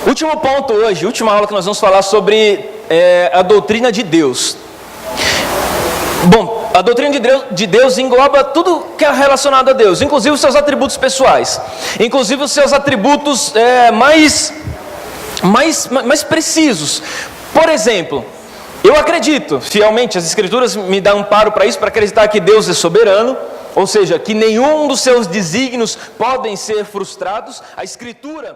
Último ponto hoje, última aula que nós vamos falar sobre a doutrina de Deus. Bom, a doutrina de Deus engloba tudo que é relacionado a Deus, inclusive os seus atributos pessoais, inclusive os seus atributos mais precisos. Por exemplo, eu acredito fielmente, as Escrituras me dão amparo para isso, para acreditar que Deus é soberano, ou seja, que nenhum dos seus desígnios podem ser frustrados. A Escritura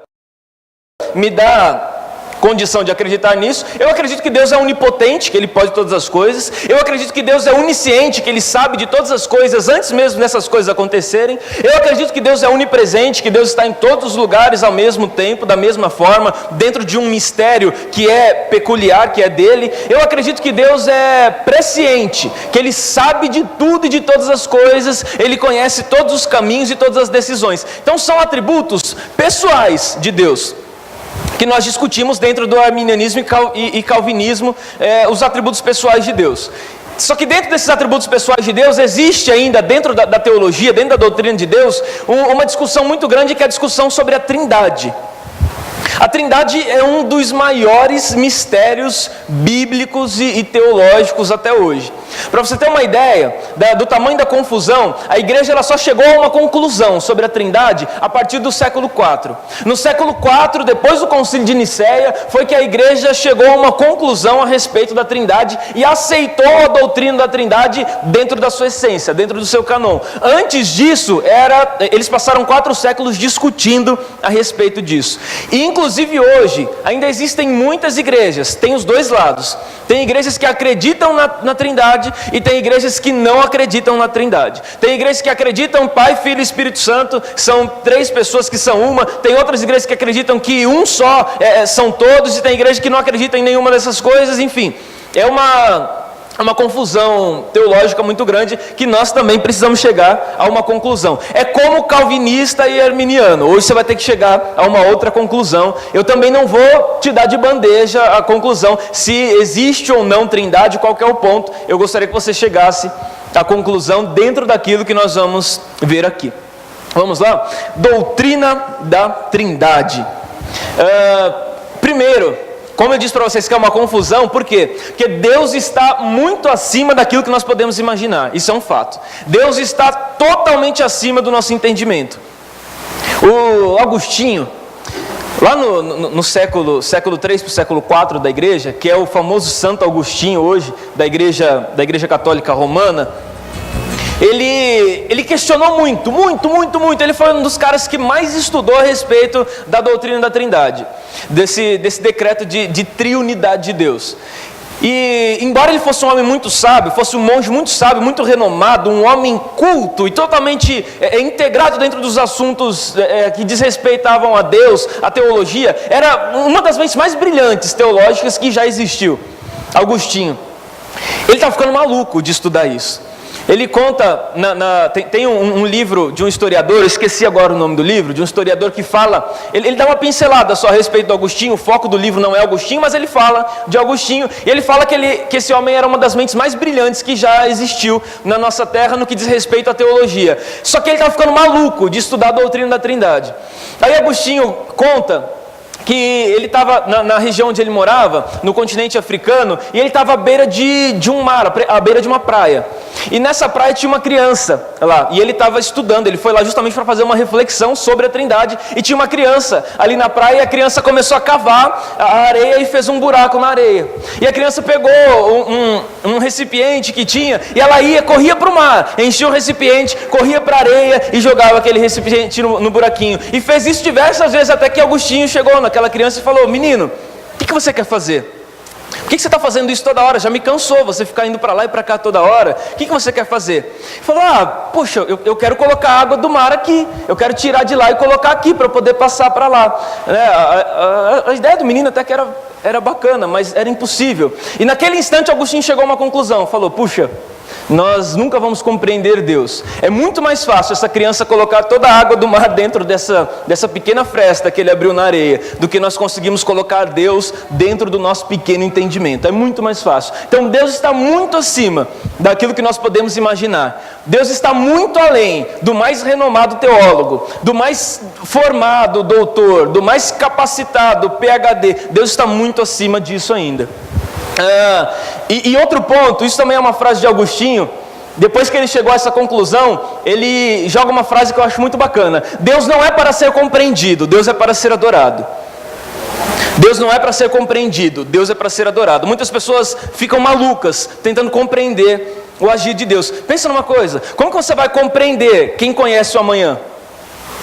me dá condição de acreditar nisso. Eu acredito que Deus é onipotente, que Ele pode todas as coisas. Eu acredito que Deus é onisciente, que Ele sabe de todas as coisas antes mesmo dessas coisas acontecerem. Eu acredito que Deus é onipresente, que Deus está em todos os lugares ao mesmo tempo, da mesma forma, dentro de um mistério que é peculiar, que é dele. Eu acredito que Deus é presciente, que Ele sabe de tudo e de todas as coisas, Ele conhece todos os caminhos e todas as decisões. Então são atributos pessoais de Deus, que nós discutimos dentro do arminianismo e calvinismo, os atributos pessoais de Deus. Só que dentro desses atributos pessoais de Deus, existe ainda, dentro da teologia, dentro da doutrina de Deus, uma discussão muito grande, que é a discussão sobre a Trindade. A Trindade é um dos maiores mistérios bíblicos e teológicos até hoje. Para você ter uma ideia do tamanho da confusão, a igreja ela só chegou a uma conclusão sobre a Trindade a partir do século IV. No século IV, depois do Concílio de Nicéia, foi que a igreja chegou a uma conclusão a respeito da Trindade e aceitou a doutrina da Trindade dentro da sua essência, dentro do seu canon. Antes disso, eles passaram 4 séculos discutindo a respeito disso. E, inclusive hoje, ainda existem muitas igrejas, tem os dois lados. Tem igrejas que acreditam na Trindade e tem igrejas que não acreditam na Trindade. Tem igrejas que acreditam Pai, Filho e Espírito Santo, são 3 pessoas que são uma. Tem outras igrejas que acreditam que um só são todos, e tem igrejas que não acreditam em nenhuma dessas coisas. Enfim, é uma confusão teológica muito grande, que nós também precisamos chegar a uma conclusão. É como calvinista e arminiano. Hoje você vai ter que chegar a uma outra conclusão. Eu também não vou te dar de bandeja a conclusão se existe ou não Trindade, qual que é o ponto. Eu gostaria que você chegasse à conclusão dentro daquilo que nós vamos ver aqui. Vamos lá? Doutrina da Trindade. Primeiro, como eu disse para vocês que é uma confusão, por quê? Porque Deus está muito acima daquilo que nós podemos imaginar, isso é um fato. Deus está totalmente acima do nosso entendimento. O Agostinho, lá no século 3 para o século 4 da igreja, que é o famoso Santo Agostinho hoje, da igreja católica romana, ele questionou muito. Ele foi um dos caras que mais estudou a respeito da doutrina da Trindade, desse decreto de triunidade de Deus. E embora ele fosse um homem muito sábio, fosse um monge muito sábio, muito renomado, um homem culto e totalmente integrado dentro dos assuntos que desrespeitavam a Deus, a teologia, era uma das mentes mais brilhantes teológicas que já existiu, Agostinho. Ele estava ficando maluco de estudar isso. Ele conta, tem um livro de um historiador, eu esqueci agora o nome do livro, de um historiador que fala, ele dá uma pincelada só a respeito do Agostinho. O foco do livro não é Agostinho, mas ele fala de Agostinho, e ele fala que esse homem era uma das mentes mais brilhantes que já existiu na nossa terra no que diz respeito à teologia. Só que ele estava ficando maluco de estudar a doutrina da Trindade. Aí Agostinho conta que ele estava na região onde ele morava, no continente africano, e ele estava à beira de um mar, à beira de uma praia. E nessa praia tinha uma criança lá, e ele estava estudando. Ele foi lá justamente para fazer uma reflexão sobre a Trindade, e tinha uma criança ali na praia, e a criança começou a cavar a areia e fez um buraco na areia. E a criança pegou um recipiente que tinha, e ela corria para o mar, enchia o recipiente, corria para a areia e jogava aquele recipiente no buraquinho. E fez isso diversas vezes, até que Agostinho chegou naquela criança e falou: menino, o que você quer fazer? Por que você está fazendo isso toda hora? Já me cansou você ficar indo para lá e para cá toda hora. O que você quer fazer? Ele falou: puxa, eu quero colocar a água do mar aqui. Eu quero tirar de lá e colocar aqui para poder passar para lá. A ideia do menino até que era bacana, mas era impossível. E naquele instante Agostinho chegou a uma conclusão. Falou: puxa, nós nunca vamos compreender Deus. É muito mais fácil essa criança colocar toda a água do mar dentro dessa pequena fresta que ele abriu na areia, do que nós conseguimos colocar Deus dentro do nosso pequeno entendimento. É muito mais fácil. Então Deus está muito acima daquilo que nós podemos imaginar. Deus está muito além do mais renomado teólogo, do mais formado doutor, do mais capacitado PhD. Deus está muito acima disso ainda. E outro ponto, isso também é uma frase de Agostinho. Depois que ele chegou a essa conclusão, ele joga uma frase que eu acho muito bacana: Deus não é para ser compreendido, Deus é para ser adorado. Deus não é para ser compreendido, Deus é para ser adorado. Muitas pessoas ficam malucas tentando compreender o agir de Deus. Pensa numa coisa: como que você vai compreender quem conhece o amanhã?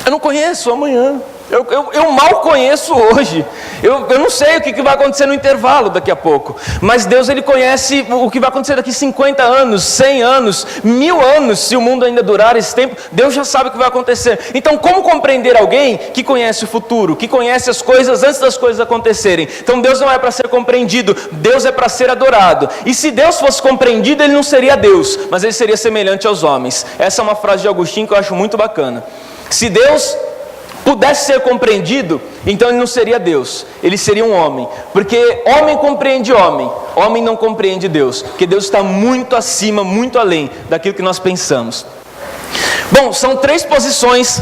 Eu não conheço o amanhã. Eu mal conheço hoje. Eu não sei o que vai acontecer no intervalo daqui a pouco. Mas Deus, Ele conhece o que vai acontecer daqui 50 anos, 100 anos, 1000 anos, se o mundo ainda durar esse tempo. Deus já sabe o que vai acontecer. Então, como compreender alguém que conhece o futuro, que conhece as coisas antes das coisas acontecerem? Então, Deus não é para ser compreendido, Deus é para ser adorado. E se Deus fosse compreendido, Ele não seria Deus, mas Ele seria semelhante aos homens. Essa é uma frase de Agostinho que eu acho muito bacana. Se Deus pudesse ser compreendido, então Ele não seria Deus, Ele seria um homem, porque homem compreende homem, homem não compreende Deus, porque Deus está muito acima, muito além daquilo que nós pensamos. Bom, são 3 posições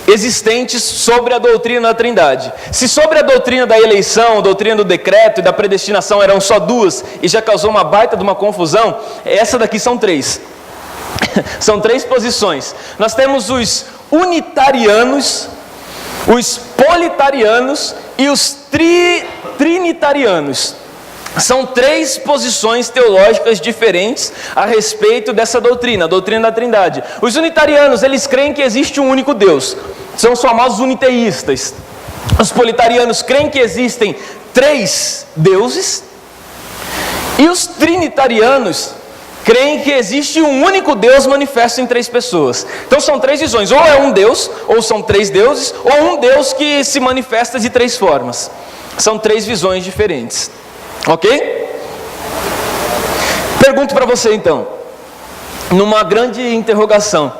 existentes sobre a doutrina da Trindade. Se sobre a doutrina da eleição, a doutrina do decreto e da predestinação eram só 2, e já causou uma baita de uma confusão, essa daqui são 3. São 3 posições. Nós temos os unitarianos, os politarianos e os trinitarianos. São 3 posições teológicas diferentes a respeito dessa doutrina, a doutrina da Trindade. Os unitarianos, eles creem que existe um único Deus. São os famosos uniteístas. Os politarianos creem que existem 3 deuses. E os trinitarianos creem que existe um único Deus manifesto em 3 pessoas. Então são 3 visões: ou é um Deus, ou são 3 deuses, ou um Deus que se manifesta de 3 formas. São 3 visões diferentes. Ok? Pergunto para você então, numa grande interrogação: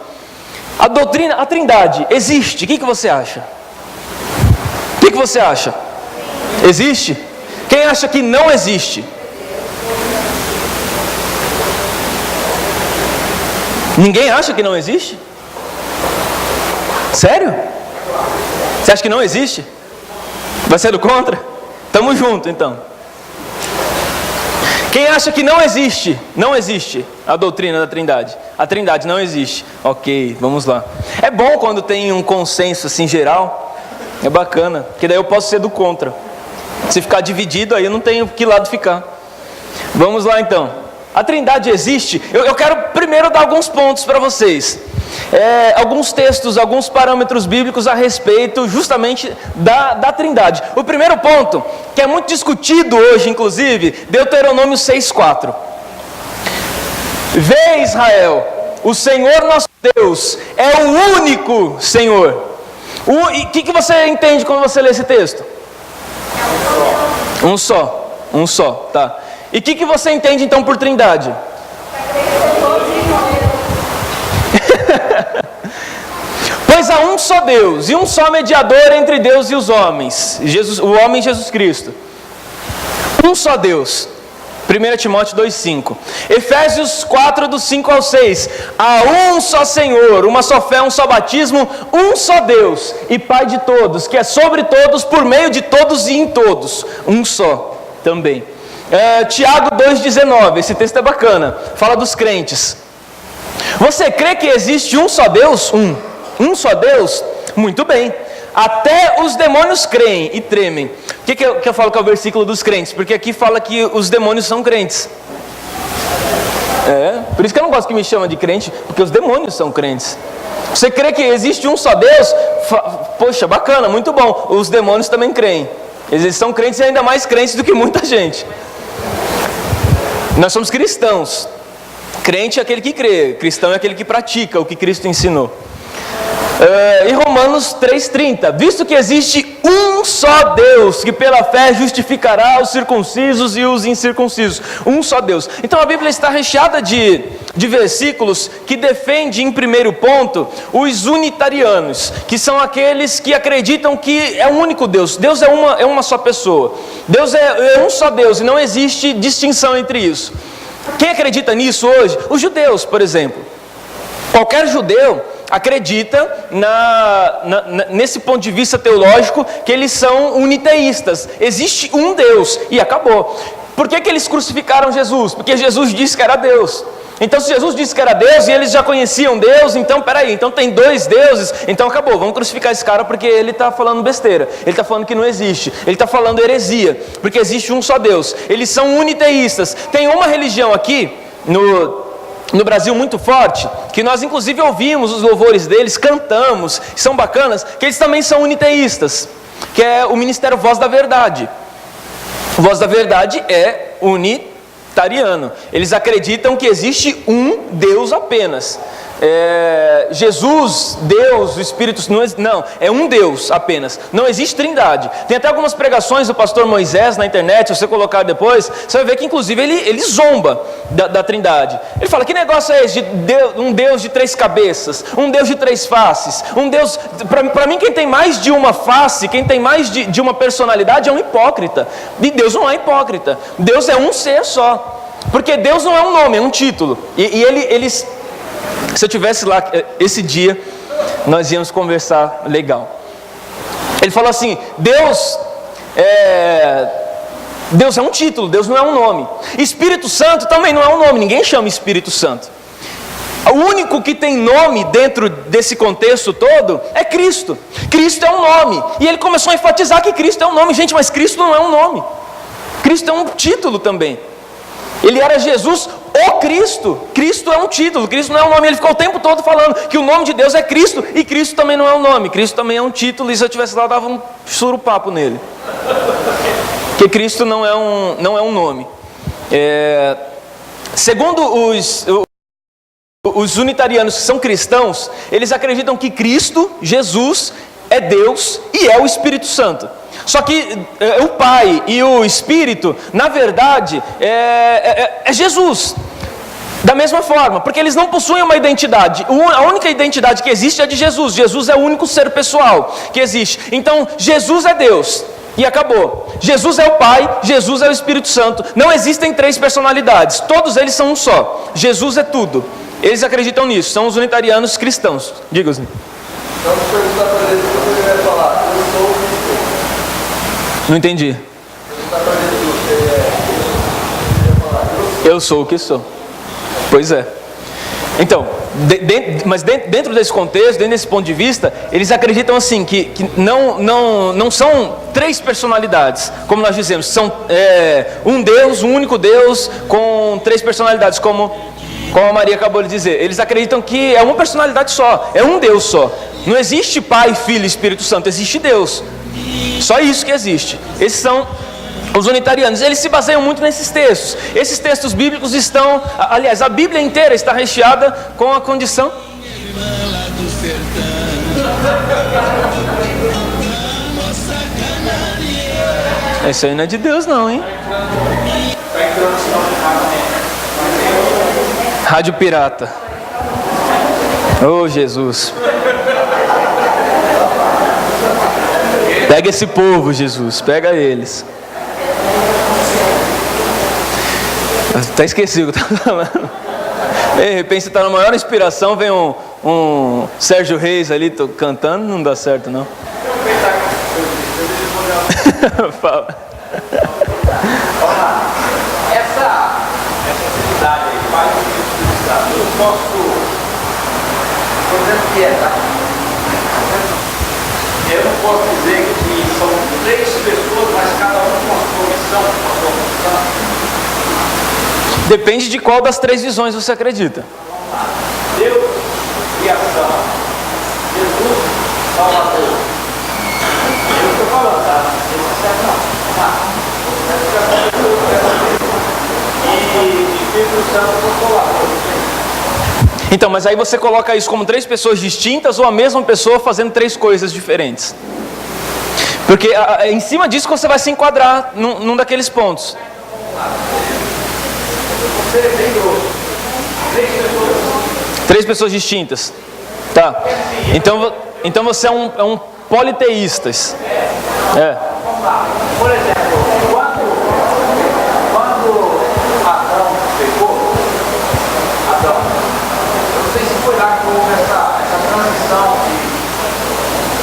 a doutrina, a Trindade, existe? O que você acha? O que você acha? Existe? Quem acha que não existe? Ninguém acha que não existe? Sério? Você acha que não existe? Vai ser do contra? Tamo junto então. Quem acha que não existe? Não existe a doutrina da Trindade. A Trindade não existe. Ok, vamos lá. É bom quando tem um consenso assim geral. É bacana, porque daí eu posso ser do contra. Se ficar dividido, aí eu não tenho que lado ficar. Vamos lá então. A Trindade existe? Eu quero primeiro dar alguns pontos para vocês. Alguns textos, alguns parâmetros bíblicos a respeito justamente da Trindade. O primeiro ponto, que é muito discutido hoje, inclusive, Deuteronômio 6,4. Vê, Israel, o Senhor nosso Deus é o único Senhor. E o que você entende quando você lê esse texto? Um só, tá. E o que você entende então por Trindade? Pois há um só Deus e um só mediador entre Deus e os homens, o homem Jesus Cristo. Um só Deus. 1 Timóteo 2,5. Efésios 4, do 5 ao 6. Há um só Senhor, uma só fé, um só batismo, um só Deus e Pai de todos, que é sobre todos, por meio de todos e em todos. Um só também. Tiago 2,19, esse texto é bacana, fala dos crentes. Você crê que existe um só Deus? Um só Deus? Muito bem. Até os demônios creem e tremem. Por que eu falo que é o versículo dos crentes? Porque aqui fala que os demônios são crentes. Por isso que eu não gosto que me chama de crente, porque os demônios são crentes. Você crê que existe um só Deus? Poxa, bacana, muito bom. Os demônios também creem. Eles são crentes e ainda mais crentes do que muita gente. Nós somos cristãos. Crente é aquele que crê, cristão é aquele que pratica o que Cristo ensinou. E Romanos 3,30, visto que existe um só Deus, que pela fé justificará os circuncisos e os incircuncisos. Um só Deus. Então a Bíblia está recheada de versículos que defendem, em primeiro ponto, os unitarianos, que são aqueles que acreditam que é um único Deus. Deus é uma só pessoa. Deus é um só Deus e não existe distinção entre isso. Quem acredita nisso hoje? Os judeus, por exemplo. Qualquer judeu acredita nesse ponto de vista teológico que eles são uniteístas. Existe um Deus e acabou. Por que eles crucificaram Jesus? Porque Jesus disse que era Deus. Então se Jesus disse que era Deus e eles já conheciam Deus, então peraí, então tem dois deuses, então acabou, vamos crucificar esse cara porque ele está falando besteira, ele está falando que não existe, ele está falando heresia, porque existe um só Deus. Eles são uniteístas. Tem uma religião aqui no Brasil muito forte, que nós inclusive ouvimos os louvores deles, cantamos, são bacanas, que eles também são uniteístas, que é o Ministério Voz da Verdade. Voz da Verdade é unitariano. Eles acreditam que existe um Deus apenas. Jesus, Deus, o Espírito, não, é um Deus apenas, não existe trindade. Tem até algumas pregações do pastor Moisés na internet, se você colocar depois, você vai ver que inclusive ele zomba da trindade. Ele fala, que negócio é esse de um Deus de três cabeças, um Deus de três faces, um Deus, para mim quem tem mais de uma face, quem tem mais de uma personalidade é um hipócrita, e Deus não é hipócrita, Deus é um ser só, porque Deus não é um nome, é um título, e eles... Se eu tivesse lá esse dia, nós íamos conversar legal. Ele falou assim, Deus é um título, Deus não é um nome. Espírito Santo também não é um nome, ninguém chama Espírito Santo. O único que tem nome dentro desse contexto todo é Cristo. Cristo é um nome. E ele começou a enfatizar que Cristo é um nome. Gente, mas Cristo não é um nome. Cristo é um título também. Ele era Jesus, o Cristo. Cristo é um título, Cristo não é um nome. Ele ficou o tempo todo falando que o nome de Deus é Cristo, e Cristo também não é um nome, Cristo também é um título, e se eu estivesse lá eu dava um surupapo nele. Porque Cristo não é um nome. Segundo os unitarianos, que são cristãos, eles acreditam que Cristo, Jesus, é Deus e é o Espírito Santo. Só que o Pai e o Espírito, na verdade, é Jesus. Da mesma forma, porque eles não possuem uma identidade. A única identidade que existe é de Jesus. Jesus é o único ser pessoal que existe. Então, Jesus é Deus. E acabou. Jesus é o Pai, Jesus é o Espírito Santo. Não existem três personalidades. Todos eles são um só. Jesus é tudo. Eles acreditam nisso. São os unitarianos cristãos. Diga-os. Então, se perguntar para ele, você vai falar, eu sou o que sou. Não entendi. Eu sou o que sou. Pois é. Então, mas dentro desse contexto, dentro desse ponto de vista, eles acreditam assim, que não são três personalidades, como nós dizemos, são um Deus, um único Deus, com três personalidades, como a Maria acabou de dizer. Eles acreditam que é uma personalidade só, é um Deus só. Não existe Pai, Filho e Espírito Santo, existe Deus. Só isso que existe. Esses são os unitarianos. Eles se baseiam muito nesses textos. Esses textos bíblicos estão... Aliás, a Bíblia inteira está recheada com a condição... Isso aí não é de Deus não, hein? Rádio pirata. Oh, Jesus. Pega esse povo, Jesus. Pega eles. Até esqueci o que eu estava falando. De repente você está na maior inspiração, vem um Sérgio Reis ali cantando, não dá certo não. Fala. Essa atividade aí faz o que eu posso, por exemplo, que tá? Eu não posso dizer que são três pessoas, mas cada um com a sua missão, com a sua função. Depende de qual das três visões você acredita. Deus, criação. Jesus, Salvador. Eu estou falando, tá? E Espírito Santo, Consolador. Então, mas aí você coloca isso como 3 pessoas distintas ou a mesma pessoa fazendo 3 coisas diferentes? Porque em cima disso você vai se enquadrar num daqueles pontos. Você tem 3 pessoas distintas. Tá. Então você é um politeísta. É. Por exemplo, quando Adão pecou, eu não sei se foi lá que houve essa transição de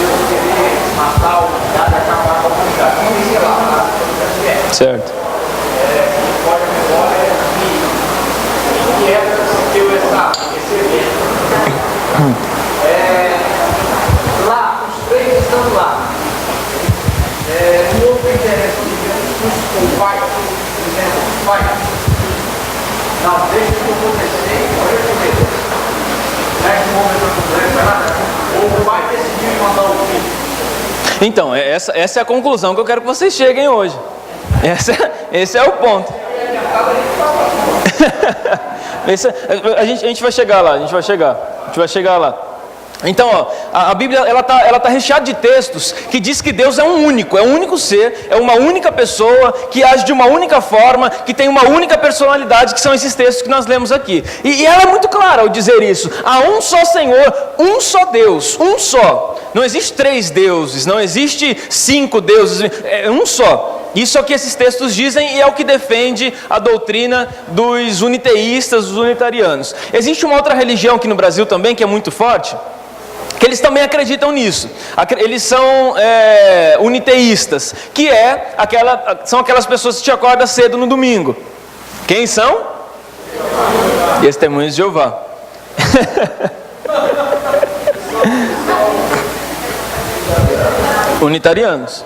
Deus querer matar a humanidade e acabar com a humanidade. Não dizia lá, Certo. pode memória que deu esse evento. Lá, os 3 estão lá. Não houve interesse de Deus, o pai, dizendo, pai, não, deixa que acontecer e correr com ele. Nesse momento, o pai decidiu mandar o filho. Então, essa é a conclusão que eu quero que vocês cheguem hoje. Esse é o ponto. A gente vai chegar lá, a gente vai chegar lá. Então, ó, a Bíblia ela tá recheada de textos que diz que Deus é um único ser, é uma única pessoa, que age de uma única forma, que tem uma única personalidade, que são esses textos que nós lemos aqui. E ela é muito clara ao dizer isso. Há um só Senhor, um só Deus, um só. Não existe 3 deuses, não existe 5 deuses, é um só. Isso é o que esses textos dizem e é o que defende a doutrina dos uniteístas, dos unitarianos. Existe uma outra religião aqui no Brasil também que é muito forte, que eles também acreditam nisso. Eles são uniteístas, que são aquelas pessoas que te acordam cedo no domingo. Quem são? Testemunhas de Jeová. Unitarianos.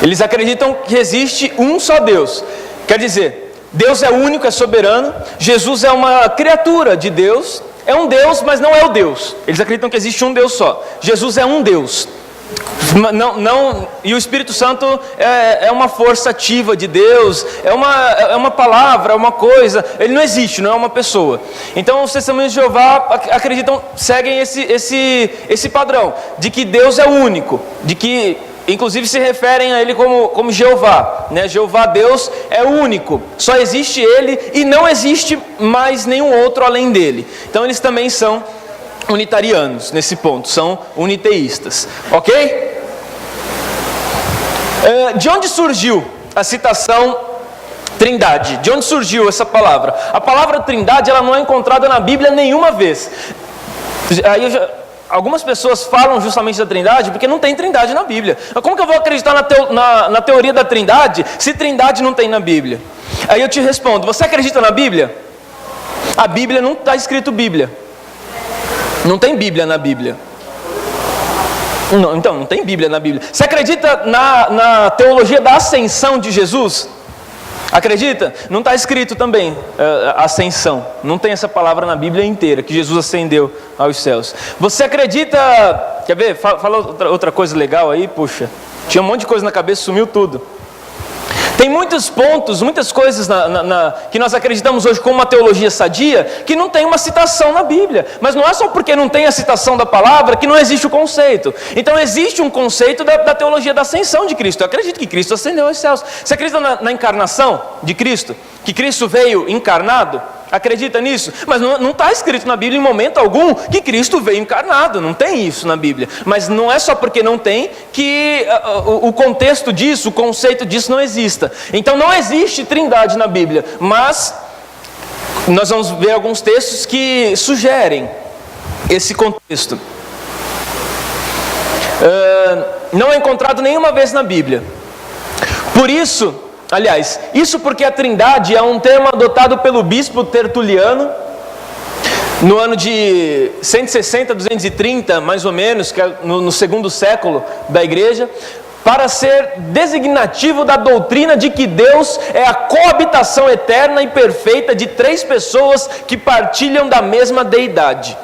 Eles acreditam que existe um só Deus. Quer dizer, Deus é único, é soberano. Jesus é uma criatura de Deus. É um Deus, mas não é o Deus. Eles acreditam que existe um Deus só. Jesus é um Deus. E o Espírito Santo é uma força ativa de Deus, é uma palavra, é uma coisa. Ele não existe, não é uma pessoa. Então os testemunhos de Jeová seguem esse padrão de que Deus é único, de que inclusive se referem a ele como Jeová, né? Jeová, Deus, é único, só existe ele e não existe mais nenhum outro além dele. Então eles também são unitarianos nesse ponto, são uniteístas, ok? De onde surgiu a citação Trindade? De onde surgiu essa palavra? A palavra Trindade ela não é encontrada na Bíblia nenhuma vez. Algumas pessoas falam justamente da Trindade porque não tem Trindade na Bíblia. Como que eu vou acreditar na teoria da Trindade se Trindade não tem na Bíblia? Aí eu te respondo, você acredita na Bíblia? A Bíblia não está escrito Bíblia. Não tem Bíblia na Bíblia. Então, não tem Bíblia na Bíblia. Você acredita na teologia da ascensão de Jesus? Acredita? Não está escrito também ascensão. Não tem essa palavra na Bíblia inteira, que Jesus ascendeu aos céus. Você acredita... Quer ver? Fala outra coisa legal aí, puxa. Tinha um monte de coisa na cabeça, sumiu tudo. Tem muitos pontos, muitas coisas que nós acreditamos hoje como uma teologia sadia, que não tem uma citação na Bíblia. Mas não é só porque não tem a citação da palavra que não existe o conceito. Então existe um conceito da teologia da ascensão de Cristo. Eu acredito que Cristo ascendeu aos céus. Você acredita na encarnação de Cristo? Que Cristo veio encarnado? Acredita nisso? Mas não está escrito na Bíblia em momento algum que Cristo veio encarnado. Não tem isso na Bíblia. Mas não é só porque não tem que o contexto disso, o conceito disso não exista. Então não existe Trindade na Bíblia. Mas nós vamos ver alguns textos que sugerem esse contexto. Não é encontrado nenhuma vez na Bíblia. Por isso... Aliás, isso porque a Trindade é um termo adotado pelo bispo Tertuliano no ano de 160, 230, mais ou menos, que é no segundo século da igreja, para ser designativo da doutrina de que Deus é a coabitação eterna e perfeita de 3 pessoas que partilham da mesma deidade.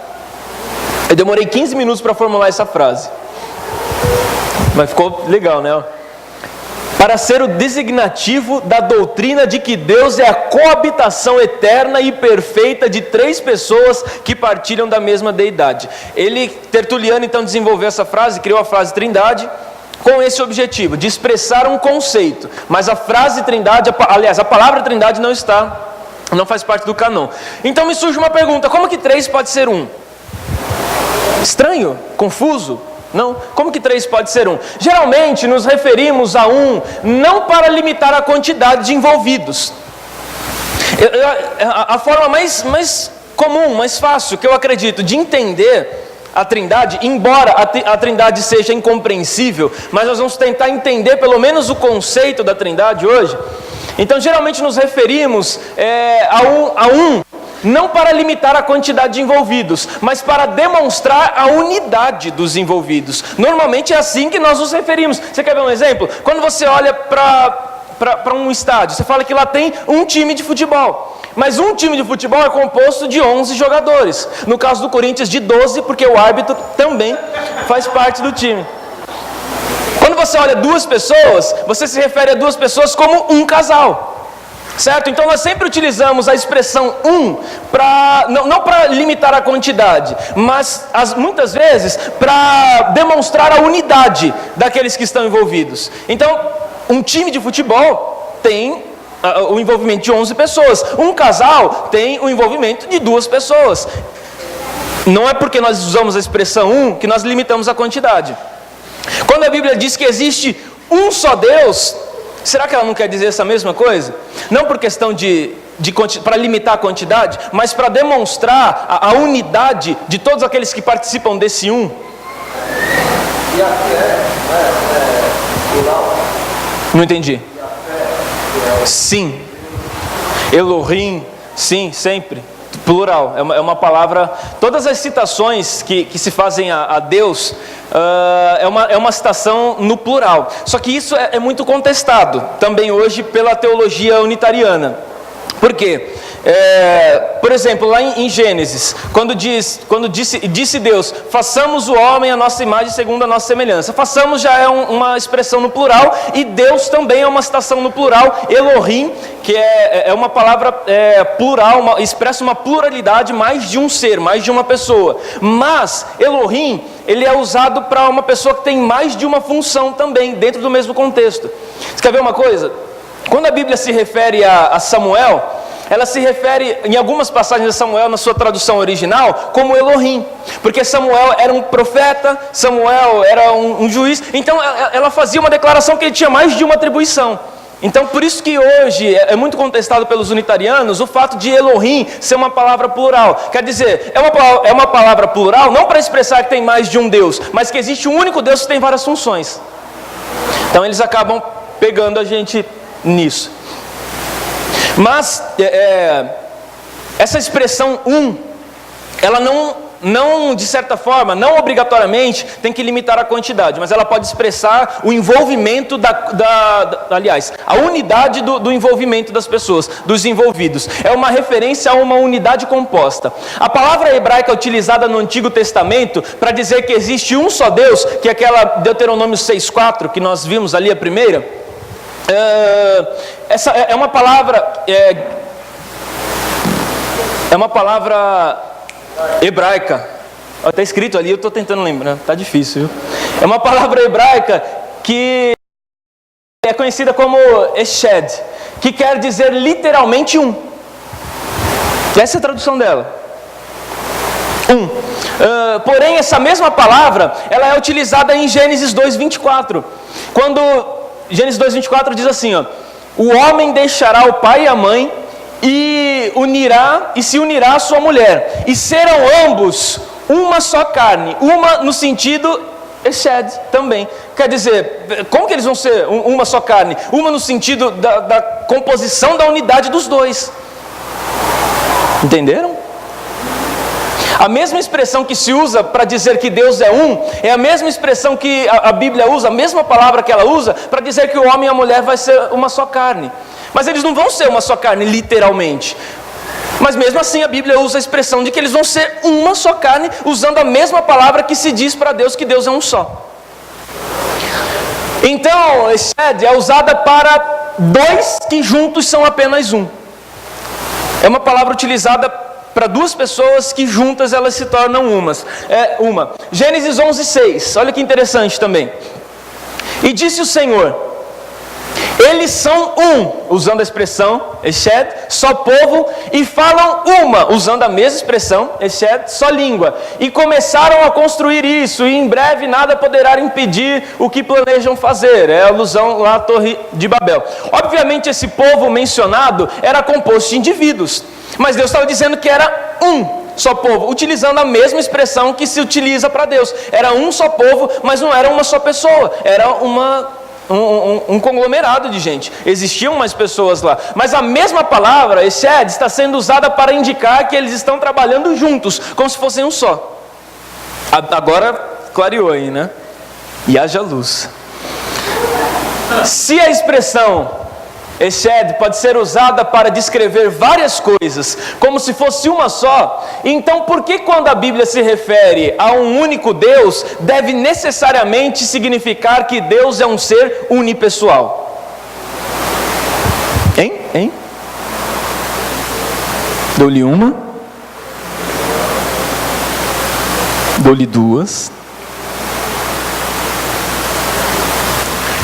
Eu demorei 15 minutos para formular essa frase, mas ficou legal, né? para ser o designativo da doutrina de que Deus é a coabitação eterna e perfeita de três pessoas que partilham da mesma deidade. Tertuliano então desenvolveu essa frase, criou a frase trindade, com esse objetivo, de expressar um conceito. Mas a frase trindade, aliás, a palavra trindade não faz parte do cânon. Então me surge uma pergunta, como que três pode ser um? Estranho? Confuso? Não? Como que três pode ser um? Geralmente nos referimos a um não para limitar a quantidade de envolvidos. A forma mais comum, mais fácil que eu acredito de entender a trindade, embora a trindade seja incompreensível, mas nós vamos tentar entender pelo menos o conceito da trindade hoje. Então geralmente nos referimos a um não para limitar a quantidade de envolvidos, mas para demonstrar a unidade dos envolvidos. Normalmente é assim que nós nos referimos. Você quer ver um exemplo? Quando você olha para um estádio, você fala que lá tem um time de futebol. Mas um time de futebol é composto de 11 jogadores. No caso do Corinthians, de 12, porque o árbitro também faz parte do time. Quando você olha duas pessoas, você se refere a duas pessoas como um casal. Certo? Então nós sempre utilizamos a expressão um, não para limitar a quantidade, mas muitas vezes para demonstrar a unidade daqueles que estão envolvidos. Então, um time de futebol tem o envolvimento de 11 pessoas. Um casal tem o envolvimento de 2 pessoas. Não é porque nós usamos a expressão um que nós limitamos a quantidade. Quando a Bíblia diz que existe um só Deus, será que ela não quer dizer essa mesma coisa? Não por questão para limitar a quantidade, mas para demonstrar a unidade de todos aqueles que participam desse um. E aqui plural? Não entendi. Sim. Elohim, sim, sempre. Plural, é uma palavra. Todas as citações que se fazem a Deus é uma citação no plural. Só que isso é muito contestado também hoje pela teologia unitariana. Por quê? Por exemplo, lá em Gênesis, quando disse Deus, façamos o homem à nossa imagem segundo a nossa semelhança. Façamos já é uma expressão no plural, e Deus também é uma citação no plural. Elohim, que é uma palavra plural, expressa uma pluralidade, mais de um ser, mais de uma pessoa. Mas Elohim, ele é usado para uma pessoa que tem mais de uma função também, dentro do mesmo contexto. Você quer ver uma coisa? Quando a Bíblia se refere a Samuel, ela se refere, em algumas passagens de Samuel, na sua tradução original, como Elohim. Porque Samuel era um profeta, Samuel era um juiz, então ela fazia uma declaração que ele tinha mais de uma atribuição. Então por isso que hoje é muito contestado pelos unitarianos o fato de Elohim ser uma palavra plural. Quer dizer, é uma palavra plural não para expressar que tem mais de um Deus, mas que existe um único Deus que tem várias funções. Então eles acabam pegando a gente nisso. Mas essa expressão ela não, de certa forma, não obrigatoriamente tem que limitar a quantidade, mas ela pode expressar o envolvimento aliás, a unidade do envolvimento das pessoas, dos envolvidos. É uma referência a uma unidade composta. A palavra hebraica utilizada no Antigo Testamento para dizer que existe um só Deus, que é aquela Deuteronômio 6,4 que nós vimos ali a primeira, essa é uma palavra uma palavra hebraica. Está escrito ali, eu estou tentando lembrar, está difícil, viu? É uma palavra hebraica que é conhecida como Eshed, que quer dizer literalmente um. Essa é a tradução dela. Porém, essa mesma palavra ela é utilizada em Gênesis 2:24, quando Gênesis 2:24 diz assim, o homem deixará o pai e a mãe e se unirá à sua mulher, e serão ambos uma só carne. Uma no sentido Eshed também. Quer dizer, como que eles vão ser uma só carne? Uma no sentido da composição da unidade dos dois. Entenderam? A mesma expressão que se usa para dizer que Deus é um, é a mesma expressão que a Bíblia usa, a mesma palavra que ela usa para dizer que o homem e a mulher vai ser uma só carne. Mas eles não vão ser uma só carne, literalmente. Mas mesmo assim a Bíblia usa a expressão de que eles vão ser uma só carne, usando a mesma palavra que se diz para Deus que Deus é um só. Então, Eshed é usada para dois que juntos são apenas um. É uma palavra utilizada para duas pessoas que juntas elas se tornam uma. Gênesis 11:6, olha que interessante também. E disse o Senhor: eles são um, usando a expressão Eshed, só povo, e falam uma, usando a mesma expressão Eshed, só língua. E começaram a construir isso, e em breve nada poderá impedir o que planejam fazer. É a alusão lá à Torre de Babel. Obviamente esse povo mencionado era composto de indivíduos, mas Deus estava dizendo que era um só povo, utilizando a mesma expressão que se utiliza para Deus. Era um só povo, mas não era uma só pessoa, era um conglomerado de gente. Existiam mais pessoas lá, mas a mesma palavra, Eshed, está sendo usada para indicar que eles estão trabalhando juntos, como se fossem um só. Agora clareou aí, né? E haja luz. Se a expressão Eshed pode ser usada para descrever várias coisas, como se fosse uma só, então por que quando a Bíblia se refere a um único Deus, deve necessariamente significar que Deus é um ser unipessoal? Hein? Dou-lhe uma, dou-lhe duas.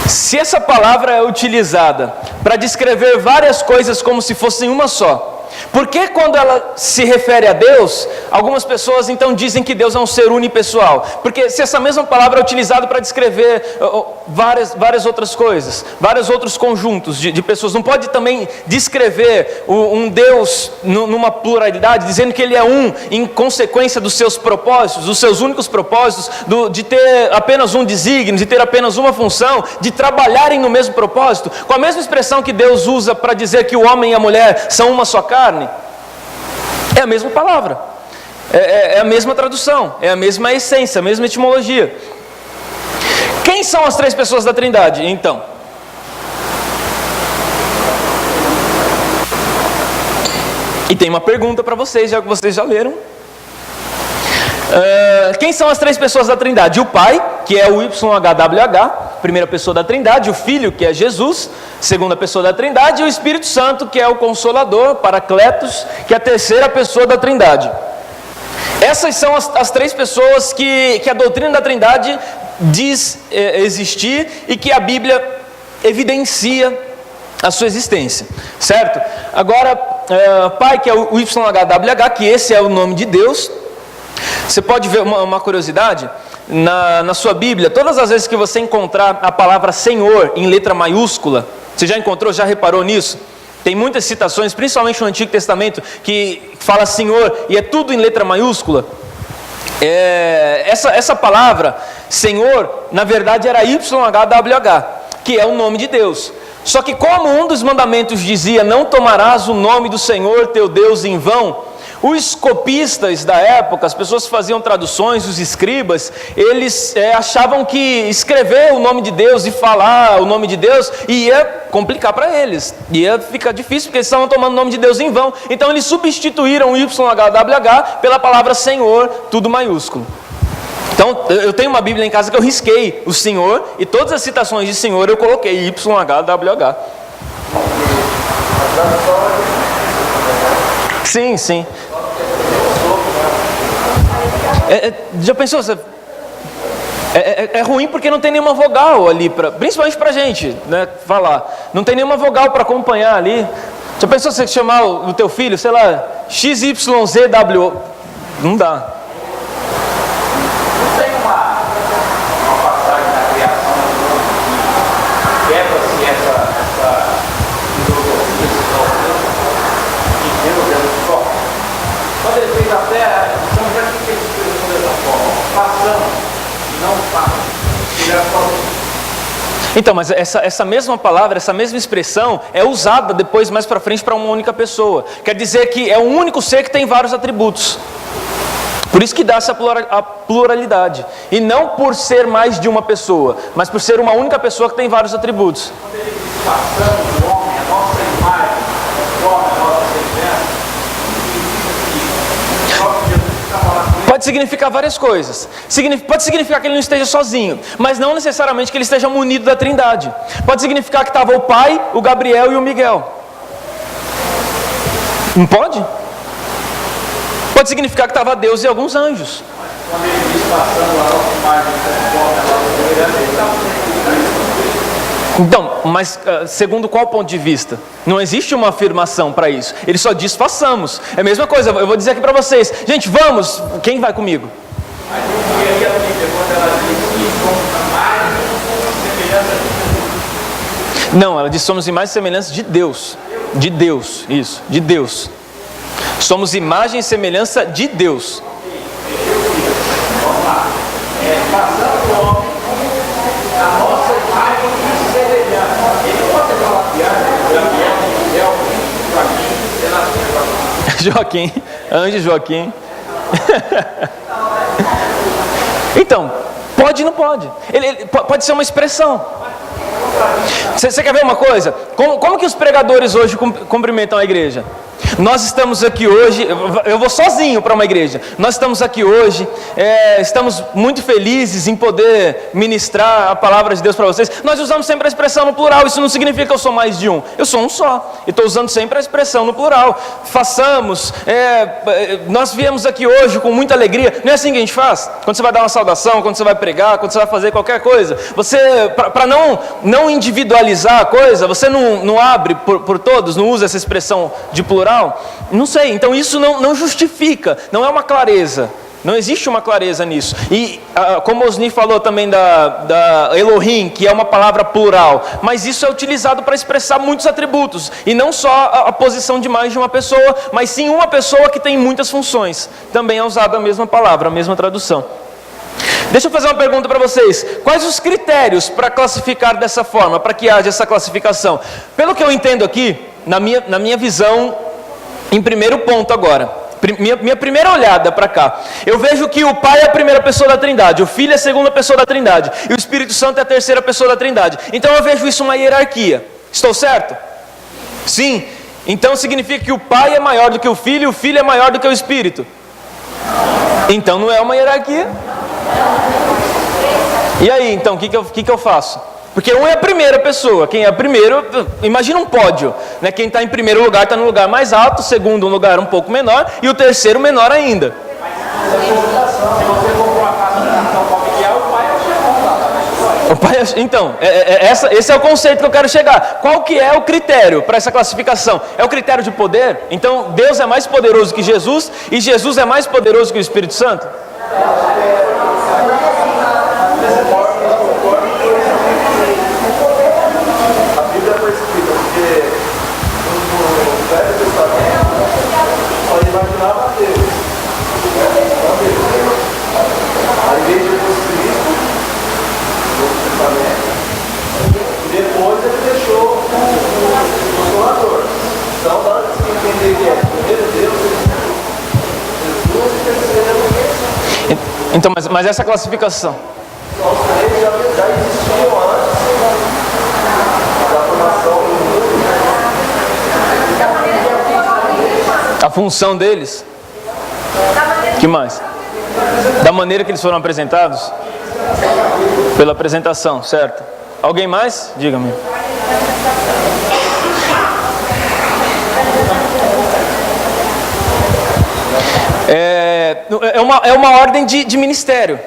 Se essa palavra é utilizada para descrever várias coisas como se fossem uma só, por que quando ela se refere a Deus, algumas pessoas então dizem que Deus é um ser unipessoal? Porque se essa mesma palavra é utilizada para descrever várias outras coisas, vários outros conjuntos de pessoas, não pode também descrever um Deus numa pluralidade, dizendo que Ele é um em consequência dos seus propósitos, dos seus únicos propósitos, de ter apenas um desígnio, de ter apenas uma função, de trabalharem no mesmo propósito, com a mesma expressão que Deus usa para dizer que o homem e a mulher são uma só carne? É a mesma palavra, é a mesma tradução, é a mesma essência, a mesma etimologia. Quem são as três pessoas da Trindade, então? E tem uma pergunta para vocês, já que vocês já leram. Quem são as três pessoas da Trindade? O Pai, que é o YHWH, primeira pessoa da Trindade; o Filho, que é Jesus, segunda pessoa da Trindade; e o Espírito Santo, que é o Consolador, Paracletos, que é a terceira pessoa da Trindade. Essas são as três pessoas que a doutrina da Trindade diz existir e que a Bíblia evidencia a sua existência, certo? Agora, Pai, que é o YHWH, que esse é o nome de Deus. Você pode ver uma curiosidade, na sua Bíblia, todas as vezes que você encontrar a palavra Senhor em letra maiúscula, você já encontrou, já reparou nisso? Tem muitas citações, principalmente no Antigo Testamento, que fala Senhor e é tudo em letra maiúscula. Essa palavra Senhor, na verdade era YHWH, que é o nome de Deus. Só que como um dos mandamentos dizia: não tomarás o nome do Senhor teu Deus em vão, os copistas da época, as pessoas que faziam traduções, os escribas, eles achavam que escrever o nome de Deus e falar o nome de Deus ia complicar para eles, ia ficar difícil, porque eles estavam tomando o nome de Deus em vão. Então eles substituíram o YHWH pela palavra Senhor, tudo maiúsculo. Então eu tenho uma Bíblia em casa que eu risquei o Senhor, e todas as citações de Senhor eu coloquei YHWH. Sim. Já pensou? É ruim porque não tem nenhuma vogal ali, principalmente para a gente, né, falar. Não tem nenhuma vogal para acompanhar ali. Já pensou você chamar o teu filho, sei lá, XYZW? Não dá. Não tem uma passagem na criação que quebra-se essa filosofia, e Deus é um só. Quando ele fez a terra, então já que ele fez dessa forma, façamos e não façam. Ele era só. Então, mas essa mesma palavra, essa mesma expressão é usada depois, mais para frente, para uma única pessoa. Quer dizer que é um único ser que tem vários atributos. Por isso que dá-se a pluralidade. E não por ser mais de uma pessoa, mas por ser uma única pessoa que tem vários atributos. Quando ele diz façamos o homem, a nossa imagem, o homem, a nossa semelhança, pode significar várias coisas. Pode significar que ele não esteja sozinho, mas não necessariamente que ele esteja munido da Trindade. Pode significar que estava o Pai, o Gabriel e o Miguel. Não pode? Pode significar que estava Deus e alguns anjos. Quando ele diz passando lá, Então, mas segundo qual ponto de vista? Não existe uma afirmação para isso. Ele só diz façamos. É a mesma coisa, eu vou dizer aqui para vocês. Gente, vamos! Quem vai comigo? Não, ela diz somos imagens e semelhanças de Deus. De Deus, isso, de Deus. Somos imagem e semelhança de Deus. passando o homem a nossa imagem e semelhança. Ele pode ter falado Joaquim, anjo Joaquim. Então, pode e não pode. Ele pode ser uma expressão. Você quer ver uma coisa? Como que os pregadores hoje cumprimentam a igreja? Nós estamos aqui hoje, eu vou sozinho para uma igreja. Nós estamos aqui hoje, estamos muito felizes em poder ministrar a palavra de Deus para vocês. Nós usamos sempre a expressão no plural, isso não significa que eu sou mais de um. Eu sou um só, e estou usando sempre a expressão no plural. Façamos, nós viemos aqui hoje com muita alegria. Não é assim que a gente faz? Quando você vai dar uma saudação, quando você vai pregar, quando você vai fazer qualquer coisa, você, para não individualizar a coisa, você não abre por todos, não usa essa expressão de plural. Não sei, então isso não justifica, não é uma clareza, não existe uma clareza nisso. E como Osni falou também da Elohim, que é uma palavra plural, mas isso é utilizado para expressar muitos atributos, e não só a posição de mais de uma pessoa, mas sim uma pessoa que tem muitas funções. Também é usada a mesma palavra, a mesma tradução. Deixa eu fazer uma pergunta para vocês. Quais os critérios para classificar dessa forma, para que haja essa classificação? Pelo que eu entendo aqui, na minha visão, em primeiro ponto agora, minha primeira olhada para cá, eu vejo que o Pai é a primeira pessoa da Trindade, o Filho é a segunda pessoa da Trindade, e o Espírito Santo é a terceira pessoa da Trindade. Então eu vejo isso uma hierarquia. Estou certo? Sim. Então significa que o Pai é maior do que o Filho e o Filho é maior do que o Espírito. Então não é uma hierarquia. E aí, então, o que eu faço? Porque um é a primeira pessoa, quem é primeiro, imagina um pódio, né? Quem está em primeiro lugar está no lugar mais alto, o segundo um lugar um pouco menor, e o terceiro menor ainda. O pai é, então, esse é o conceito que eu quero chegar. Qual que é o critério para essa classificação? É o critério de poder? Então, Deus é mais poderoso que Jesus, e Jesus é mais poderoso que o Espírito Santo? Depois ele deixou o Consolador. Então dá para entender que é primeiro Deus, Jesus e terceiro. Então, mas essa classificação? Os três já existiam antes da formação do mundo. A função deles? Que mais? Da maneira que eles foram apresentados? Pela apresentação, certo? Alguém mais? Diga-me. É uma ordem de ministério.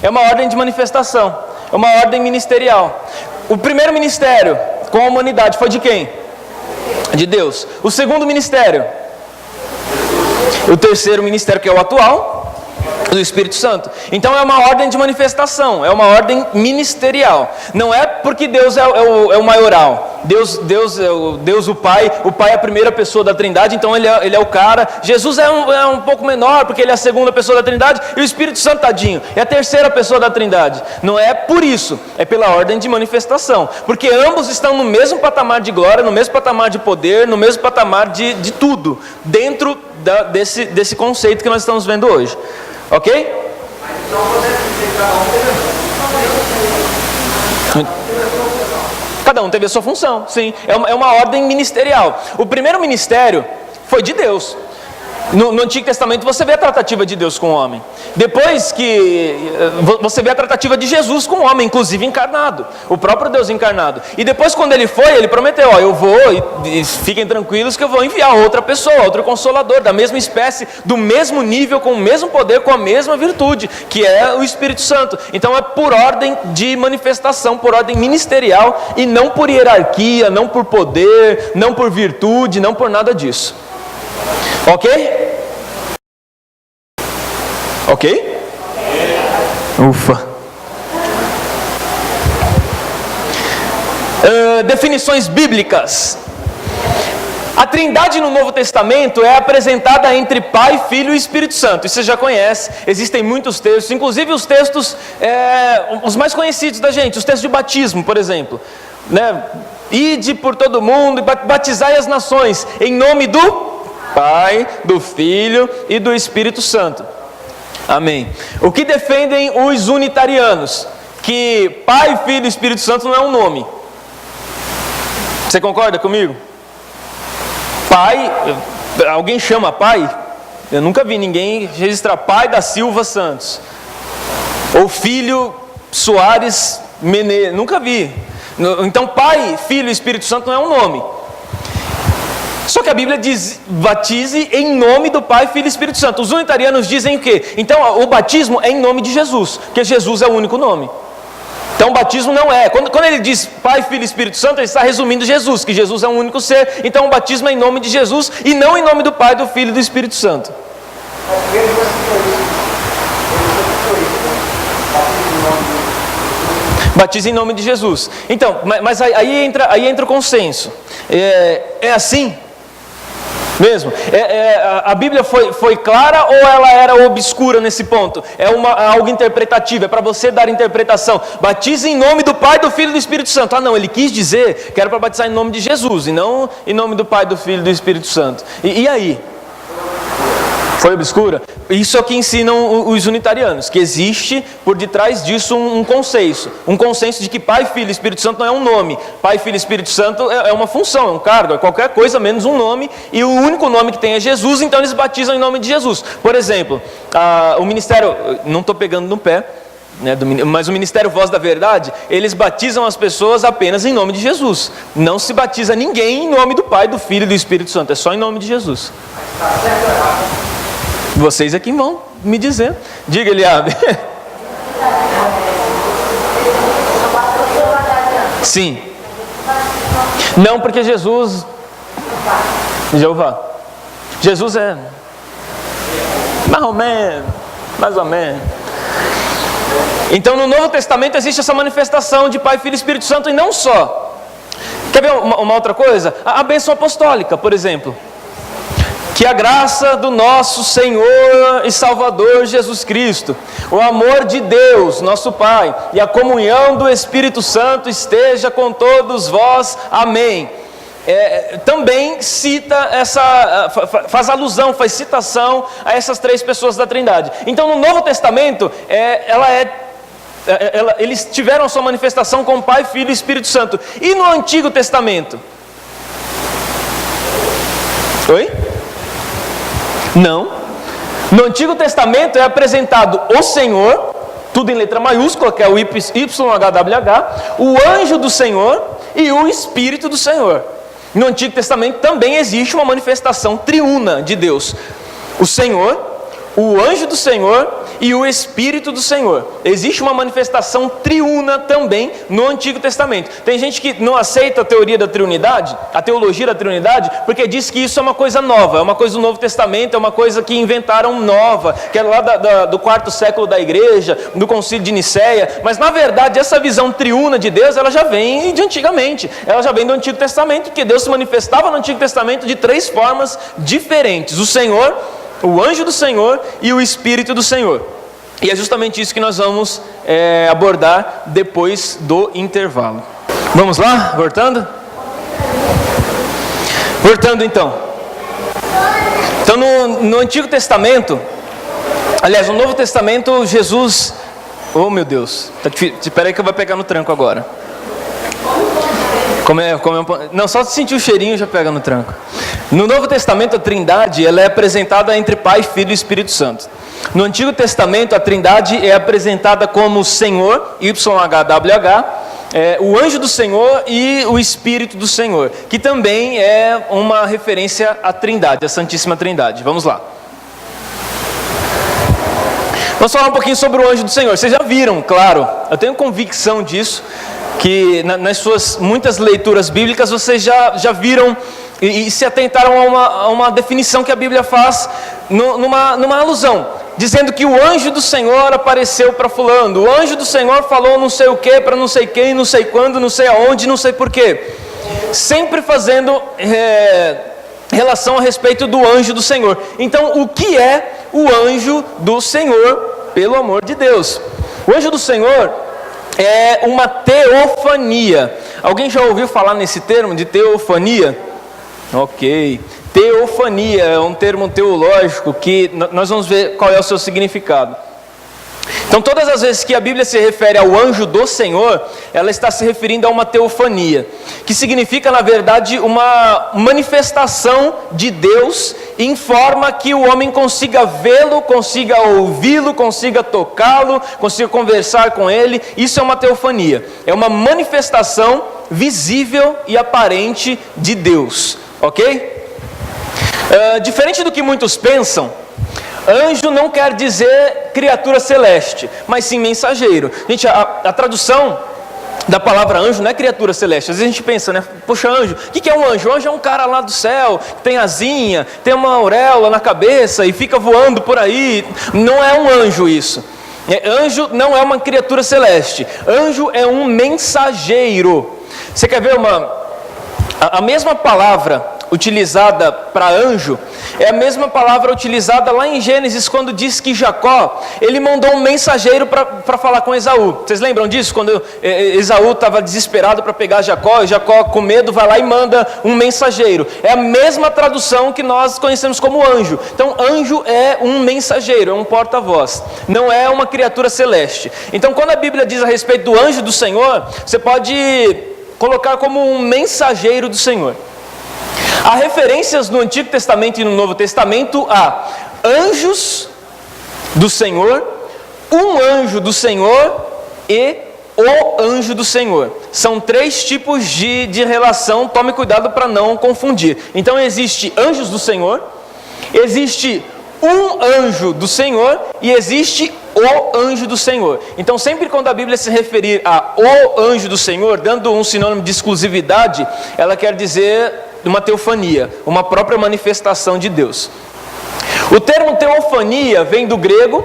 É uma ordem de manifestação. É uma ordem ministerial. O primeiro ministério com a humanidade foi de quem? De Deus. O segundo ministério? O terceiro ministério, que é o atual, do Espírito Santo. Então é uma ordem de manifestação, é uma ordem ministerial. Não é porque Deus é o maioral. Deus o Pai é a primeira pessoa da Trindade, então ele é o cara. Jesus é um pouco menor, porque ele é a segunda pessoa da Trindade, e o Espírito Santo, tadinho, é a terceira pessoa da Trindade. Não é por isso, é pela ordem de manifestação, porque ambos estão no mesmo patamar de glória, no mesmo patamar de poder, no mesmo patamar de tudo, dentro desse conceito que nós estamos vendo hoje. Ok? Cada um teve a sua função, sim. É uma ordem ministerial. O primeiro ministério foi de Deus. No Antigo Testamento você vê a tratativa de Deus com o homem. Depois que você vê a tratativa de Jesus com o homem, inclusive encarnado, o próprio Deus encarnado. E depois, quando ele foi, ele prometeu: ó, eu vou, e fiquem tranquilos que eu vou enviar outra pessoa, outro consolador, da mesma espécie, do mesmo nível, com o mesmo poder, com a mesma virtude, que é o Espírito Santo. Então é por ordem de manifestação, por ordem ministerial, e não por hierarquia, não por poder, não por virtude, não por nada disso. Ok? Ok? Ufa. Definições bíblicas. A Trindade no Novo Testamento é apresentada entre Pai, Filho e Espírito Santo. Isso você já conhece. Existem muitos textos, inclusive os textos, os mais conhecidos da gente, os textos de batismo, por exemplo, né? Ide por todo mundo e batizai as nações em nome do Pai, do Filho e do Espírito Santo. Amém. O que defendem os unitarianos? Que Pai, Filho e Espírito Santo não é um nome. Você concorda comigo? Pai, alguém chama Pai? Eu nunca vi ninguém registrar Pai da Silva Santos. Ou Filho Soares Menezes, nunca vi. Então Pai, Filho e Espírito Santo não é um nome. Só que a Bíblia diz: batize em nome do Pai, Filho e Espírito Santo. Os unitarianos dizem o quê? Então o batismo é em nome de Jesus, porque Jesus é o único nome. Então o batismo não é. Quando ele diz Pai, Filho e Espírito Santo, ele está resumindo Jesus, que Jesus é um único ser. Então o batismo é em nome de Jesus e não em nome do Pai, do Filho e do Espírito Santo. Batiza em nome de Jesus. Então, mas aí entra o consenso. É assim mesmo? A Bíblia foi clara ou ela era obscura nesse ponto? É algo interpretativo, é para você dar interpretação. Batiza em nome do Pai, do Filho e do Espírito Santo. Ah não, ele quis dizer que era para batizar em nome de Jesus e não em nome do Pai, do Filho e do Espírito Santo. E aí? Foi obscura? Isso é o que ensinam os unitarianos, que existe por detrás disso um consenso de que Pai, Filho e Espírito Santo não é um nome. Pai, Filho e Espírito Santo é uma função, é um cargo, é qualquer coisa menos um nome, e o único nome que tem é Jesus, então eles batizam em nome de Jesus. Por exemplo, o ministério, não estou pegando no pé, né, mas o Ministério Voz da Verdade, eles batizam as pessoas apenas em nome de Jesus. Não se batiza ninguém em nome do Pai, do Filho e do Espírito Santo, é só em nome de Jesus. Vocês é que vão me dizer. Diga, Eliabe. Sim. Não, porque Jesus... Jeová. Jesus é... Mais ou menos. Então no Novo Testamento existe essa manifestação de Pai, Filho e Espírito Santo, e não só. Quer ver uma outra coisa? A bênção apostólica, por exemplo. Que a graça do nosso Senhor e Salvador Jesus Cristo, o amor de Deus, nosso Pai, e a comunhão do Espírito Santo esteja com todos vós. Amém. Também cita faz alusão, faz citação a essas três pessoas da Trindade. Então no Novo Testamento, eles tiveram a sua manifestação com Pai, Filho e Espírito Santo. E no Antigo Testamento? Oi? Não. No Antigo Testamento é apresentado o Senhor, tudo em letra maiúscula, que é o YHWH, o anjo do Senhor e o Espírito do Senhor. No Antigo Testamento também existe uma manifestação triuna de Deus. O Senhor, o anjo do Senhor e o Espírito do Senhor. Existe uma manifestação triuna também no Antigo Testamento. Tem gente que não aceita a teoria da triunidade, a teologia da triunidade, porque diz que isso é uma coisa nova, é uma coisa do Novo Testamento, é uma coisa que inventaram nova, que é lá do quarto século da igreja, do concílio de Nicéia. Mas na verdade essa visão triuna de Deus, ela já vem de antigamente, ela já vem do Antigo Testamento, porque Deus se manifestava no Antigo Testamento de três formas diferentes: o Senhor, o anjo do Senhor e o Espírito do Senhor. E é justamente isso que nós vamos abordar depois do intervalo. Vamos lá? Voltando então. Então no Antigo Testamento, aliás, no Novo Testamento, Jesus... Oh meu Deus, espera aí que eu vou pegar no tranco agora. Não, só sentir o cheirinho já pega no tranco. No Novo Testamento, a Trindade ela é apresentada entre Pai, Filho e Espírito Santo. No Antigo Testamento, a Trindade é apresentada como Senhor, YHWH, o anjo do Senhor e o Espírito do Senhor, que também é uma referência à Trindade, à Santíssima Trindade. Vamos lá. Vamos falar um pouquinho sobre o anjo do Senhor. Vocês já viram, claro, eu tenho convicção disso, que nas suas muitas leituras bíblicas vocês já viram e se atentaram a uma definição que a Bíblia faz numa alusão, dizendo que o anjo do Senhor apareceu para fulano, o anjo do Senhor falou não sei o que para não sei quem, não sei quando, não sei aonde, não sei porquê, sempre fazendo relação a respeito do anjo do Senhor. Então, o que é o anjo do Senhor, pelo amor de Deus? O anjo do Senhor é uma teofania. Alguém já ouviu falar nesse termo de teofania? Ok. Teofania é um termo teológico que nós vamos ver qual é o seu significado. Então, todas as vezes que a Bíblia se refere ao anjo do Senhor, ela está se referindo a uma teofania, que significa, na verdade, uma manifestação de Deus em forma que o homem consiga vê-lo, consiga ouvi-lo, consiga tocá-lo, consiga conversar com ele. Isso é uma teofania, é uma manifestação visível e aparente de Deus, ok? Diferente do que muitos pensam, anjo não quer dizer criatura celeste, mas sim mensageiro. Gente, a tradução da palavra anjo não é criatura celeste. Às vezes a gente pensa, né? Poxa, anjo, o que é um anjo? O anjo é um cara lá do céu, que tem asinha, tem uma auréola na cabeça e fica voando por aí. Não é um anjo isso. Anjo não é uma criatura celeste. Anjo é um mensageiro. Você quer ver a mesma palavra utilizada para anjo, é a mesma palavra utilizada lá em Gênesis, quando diz que Jacó, ele mandou um mensageiro para falar com Esaú. Vocês lembram disso? Quando Esaú estava desesperado para pegar Jacó, e Jacó com medo vai lá e manda um mensageiro. É a mesma tradução que nós conhecemos como anjo. Então, anjo é um mensageiro, é um porta-voz, não é uma criatura celeste. Então, quando a Bíblia diz a respeito do anjo do Senhor, você pode colocar como um mensageiro do Senhor. Há referências no Antigo Testamento e no Novo Testamento a anjos do Senhor, um anjo do Senhor e o anjo do Senhor. São 3 tipos de relação, tome cuidado para não confundir. Então existe anjos do Senhor, existe um anjo do Senhor e existe o anjo do Senhor. Então sempre quando a Bíblia se referir a o anjo do Senhor, dando um sinônimo de exclusividade, ela quer dizer uma teofania, uma própria manifestação de Deus. O termo teofania vem do grego,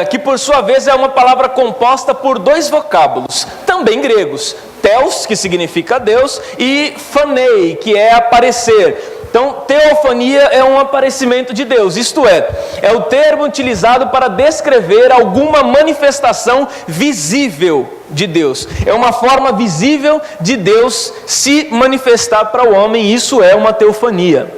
que por sua vez é uma palavra composta por 2 vocábulos, também gregos, theos, que significa Deus, e phanei, que é aparecer. Então, teofania é um aparecimento de Deus, isto é o termo utilizado para descrever alguma manifestação visível de Deus. É uma forma visível de Deus se manifestar para o homem, isso é uma teofania.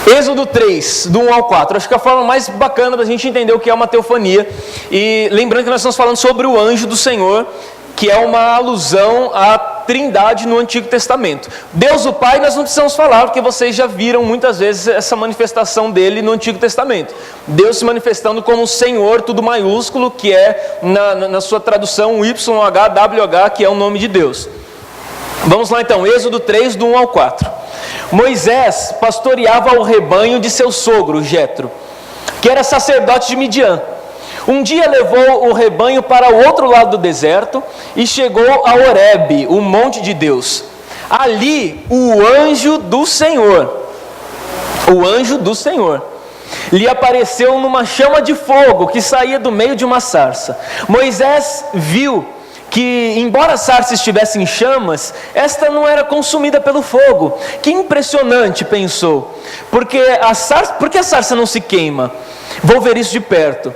Êxodo 3, do 1 ao 4, acho que é a forma mais bacana da gente entender o que é uma teofania. E lembrando que nós estamos falando sobre o anjo do Senhor, que é uma alusão à Trindade no Antigo Testamento. Deus o Pai nós não precisamos falar, porque vocês já viram muitas vezes essa manifestação dele no Antigo Testamento. Deus se manifestando como Senhor, tudo maiúsculo, que é na sua tradução YHWH, que é o nome de Deus. Vamos lá então, Êxodo 3, do 1 ao 4. Moisés pastoreava o rebanho de seu sogro, Jetro, que era sacerdote de Midian. Um dia levou o rebanho para o outro lado do deserto e chegou a Horebe, o monte de Deus. Ali o anjo do Senhor, lhe apareceu numa chama de fogo que saía do meio de uma sarça. Moisés viu que, embora a sarça estivesse em chamas, esta não era consumida pelo fogo. Que impressionante, pensou, porque a sarça não se queima? Vou ver isso de perto.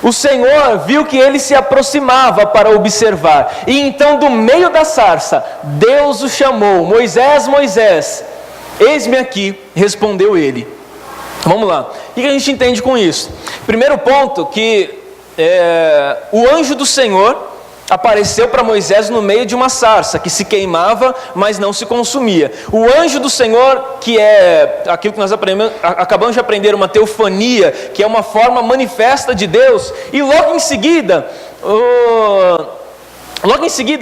O Senhor viu que ele se aproximava para observar, e então do meio da sarça, Deus o chamou: Moisés, Moisés. Eis-me aqui, respondeu ele. Vamos lá, o que a gente entende com isso? Primeiro ponto, que o anjo do Senhor apareceu para Moisés no meio de uma sarça que se queimava, mas não se consumia. O anjo do Senhor, que é aquilo que nós acabamos de aprender, uma teofania, que é uma forma manifesta de Deus, e logo em seguida,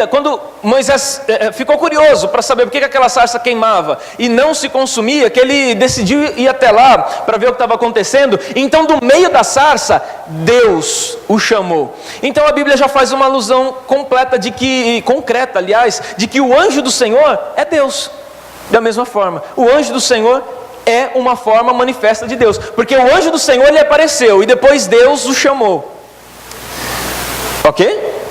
quando Moisés ficou curioso para saber por que aquela sarça queimava e não se consumia, que ele decidiu ir até lá para ver o que estava acontecendo, então do meio da sarça, Deus o chamou. Então a Bíblia já faz uma alusão concreta, de que o anjo do Senhor é Deus. Da mesma forma, o anjo do Senhor é uma forma manifesta de Deus, porque o anjo do Senhor ele apareceu e depois Deus o chamou. Ok?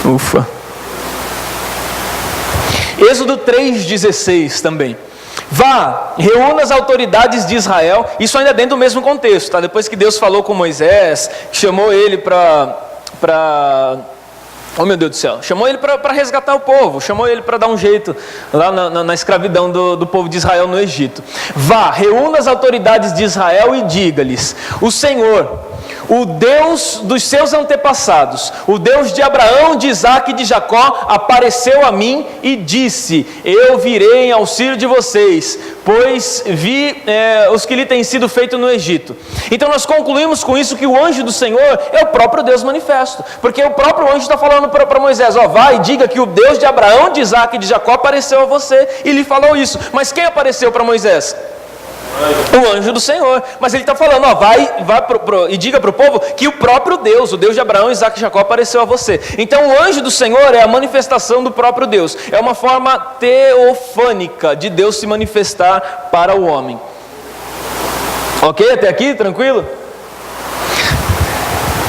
Ufa. Êxodo 3,16 também. Vá, reúna as autoridades de Israel. Isso ainda dentro do mesmo contexto, tá? Depois que Deus falou com Moisés, chamou ele oh meu Deus do céu, chamou ele para resgatar o povo, chamou ele para dar um jeito lá na escravidão do povo de Israel no Egito. Vá, reúna as autoridades de Israel e diga-lhes: o Senhor, o Deus dos seus antepassados, o Deus de Abraão, de Isaque e de Jacó, apareceu a mim e disse: eu virei em auxílio de vocês, pois vi os que lhe têm sido feito no Egito. Então nós concluímos com isso que o anjo do Senhor é o próprio Deus manifesto, porque o próprio anjo está falando para Moisés: vai e diga que o Deus de Abraão, de Isaque e de Jacó apareceu a você, e lhe falou isso. Mas quem apareceu para Moisés? O anjo do Senhor. Mas ele está falando: vai e diga para o povo que o próprio Deus, o Deus de Abraão, Isaque e Jacó, apareceu a você. Então o anjo do Senhor é a manifestação do próprio Deus, é uma forma teofânica de Deus se manifestar para o homem. Ok? Até aqui? Tranquilo?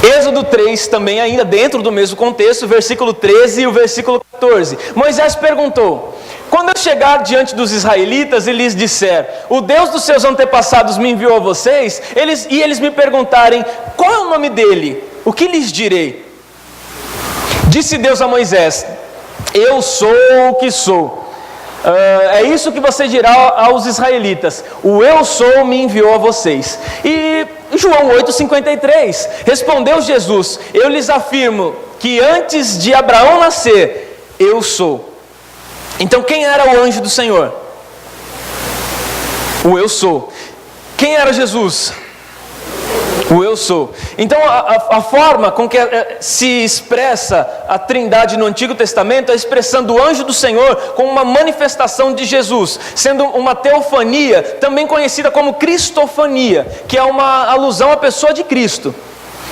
Êxodo 3, também ainda dentro do mesmo contexto, versículo 13 e o versículo 14. Moisés perguntou: quando eu chegar diante dos israelitas e lhes disser: o Deus dos seus antepassados me enviou a vocês, eles me perguntarem: qual é o nome dele? O que lhes direi? Disse Deus a Moisés: eu sou o que sou. É isso que você dirá aos israelitas: o eu sou me enviou a vocês. E João 8,53, respondeu Jesus: eu lhes afirmo que antes de Abraão nascer, eu sou. Então quem era o anjo do Senhor? O eu sou. Quem era Jesus? O eu sou. Então a forma com que se expressa a Trindade no Antigo Testamento é expressando o anjo do Senhor como uma manifestação de Jesus, sendo uma teofania, também conhecida como cristofania, que é uma alusão à pessoa de Cristo.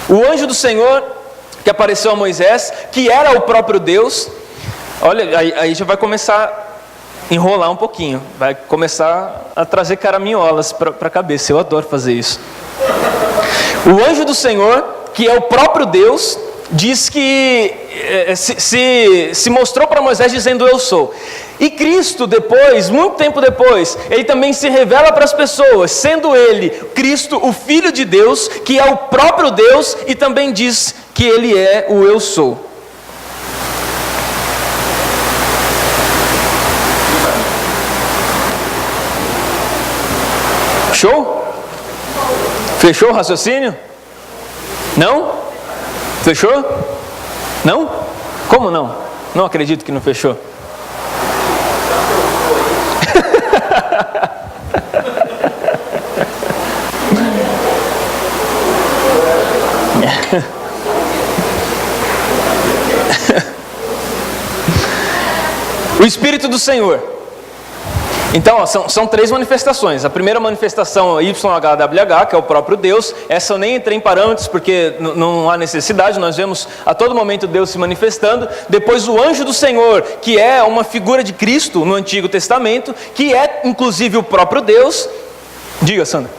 O anjo do Senhor que apareceu a Moisés, que era o próprio Deus. Olha, aí já vai começar a enrolar um pouquinho, vai começar a trazer caraminholas para a cabeça. Eu adoro fazer isso. O anjo do Senhor, que é o próprio Deus, diz que se mostrou para Moisés dizendo: eu sou. E Cristo depois, muito tempo depois, ele também se revela para as pessoas, sendo ele, Cristo, o Filho de Deus, que é o próprio Deus, e também diz que ele é o eu sou. Show? Fechou o raciocínio? Não? Fechou? Não? Como não? Não acredito que não fechou. O Espírito do Senhor. Então, são três manifestações. A primeira manifestação é YHWH, que é o próprio Deus. Essa eu nem entrei em parâmetros porque não há necessidade, nós vemos a todo momento Deus se manifestando. Depois o anjo do Senhor, que é uma figura de Cristo no Antigo Testamento, que é inclusive o próprio Deus. Diga, Sandra.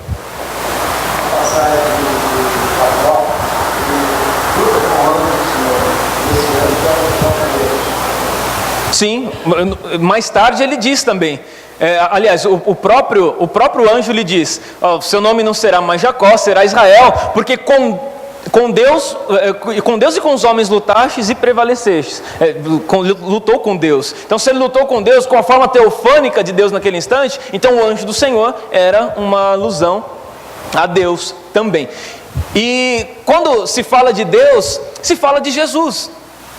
Sim, mais tarde ele diz também. Aliás, o próprio anjo lhe diz: seu nome não será mais Jacó, será Israel, porque com Deus e com os homens lutastes e prevalecestes. Lutou com Deus. Então, se ele lutou com Deus, com a forma teofânica de Deus naquele instante, então o anjo do Senhor era uma alusão a Deus também. E quando se fala de Deus, se fala de Jesus,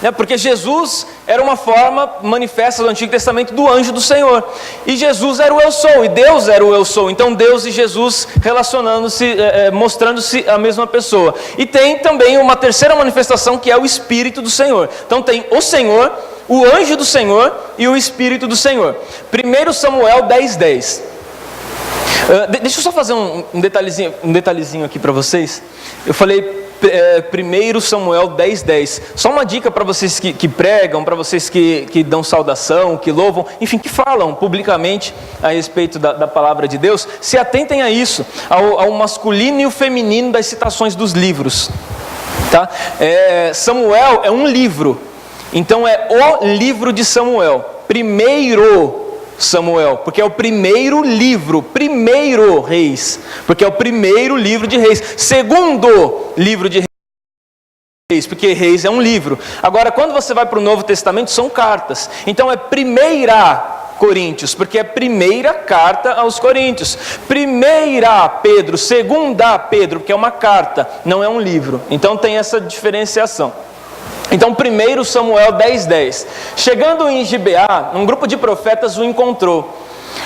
né? Porque Jesus era uma forma manifesta do Antigo Testamento do anjo do Senhor, e Jesus era o eu sou, e Deus era o eu sou. Então Deus e Jesus relacionando-se, mostrando-se a mesma pessoa. E tem também uma terceira manifestação, que é o Espírito do Senhor. Então tem o Senhor, o anjo do Senhor e o Espírito do Senhor. 1 Samuel 10:10. Deixa eu só fazer um detalhezinho aqui para vocês. Eu falei 1 Samuel 10:10. Só uma dica para vocês que pregam, para vocês que dão saudação, que louvam, enfim, que falam publicamente a respeito da palavra de Deus. Se atentem a isso, ao masculino e o feminino das citações dos livros, tá? Samuel é um livro, então é o livro de Samuel. Primeiro Samuel, porque é o primeiro livro, primeiro Reis, porque é o primeiro livro de Reis. Segundo livro de Reis, porque Reis é um livro. Agora, quando você vai para o Novo Testamento, são cartas. Então é primeira Coríntios, porque é primeira carta aos Coríntios. Primeira Pedro, segunda Pedro, porque é uma carta, não é um livro. Então tem essa diferenciação. Então 1 Samuel 10:10. Chegando em Gibeá, um grupo de profetas o encontrou.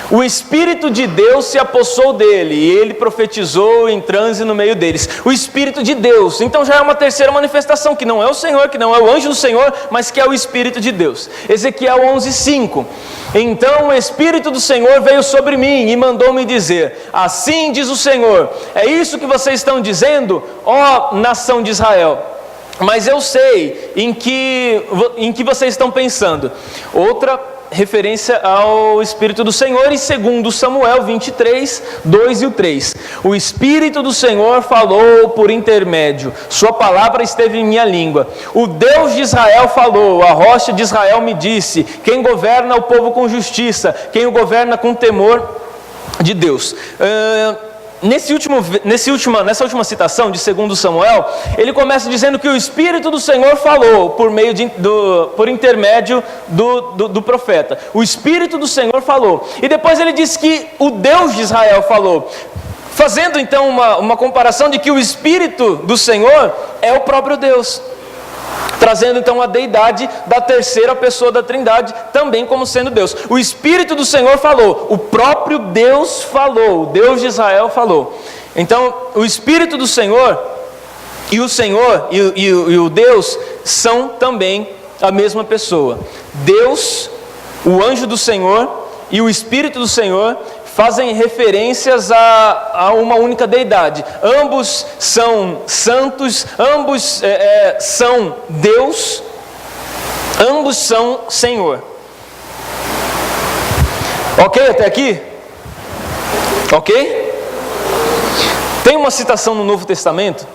O Espírito de Deus se apossou dele, e ele profetizou em transe no meio deles. O Espírito de Deus, então já é uma terceira manifestação, que não é o Senhor, que não é o anjo do Senhor, mas que é o Espírito de Deus. Ezequiel 11:5. Então o Espírito do Senhor veio sobre mim e mandou-me dizer: assim diz o Senhor, é isso que vocês estão dizendo, ó nação de Israel? Mas eu sei em que vocês estão pensando. Outra referência ao Espírito do Senhor, e segundo Samuel 23:2 e 3. O Espírito do Senhor falou por intermédio, sua palavra esteve em minha língua. O Deus de Israel falou, a rocha de Israel me disse, quem governa o povo com justiça, quem o governa com temor de Deus. Nessa última citação de 2 Samuel, ele começa dizendo que o Espírito do Senhor falou por intermédio do profeta. O Espírito do Senhor falou. E depois ele diz que o Deus de Israel falou. Fazendo então uma comparação de que o Espírito do Senhor é o próprio Deus. Trazendo então a deidade da terceira pessoa da Trindade, também como sendo Deus. O Espírito do Senhor falou, o próprio Deus falou, o Deus de Israel falou. Então, o Espírito do Senhor e o Deus são também a mesma pessoa. Deus, o anjo do Senhor e o Espírito do Senhor fazem referências a uma única deidade. Ambos são santos, ambos são Deus, ambos são Senhor. Ok até aqui? Ok? Tem uma citação no Novo Testamento,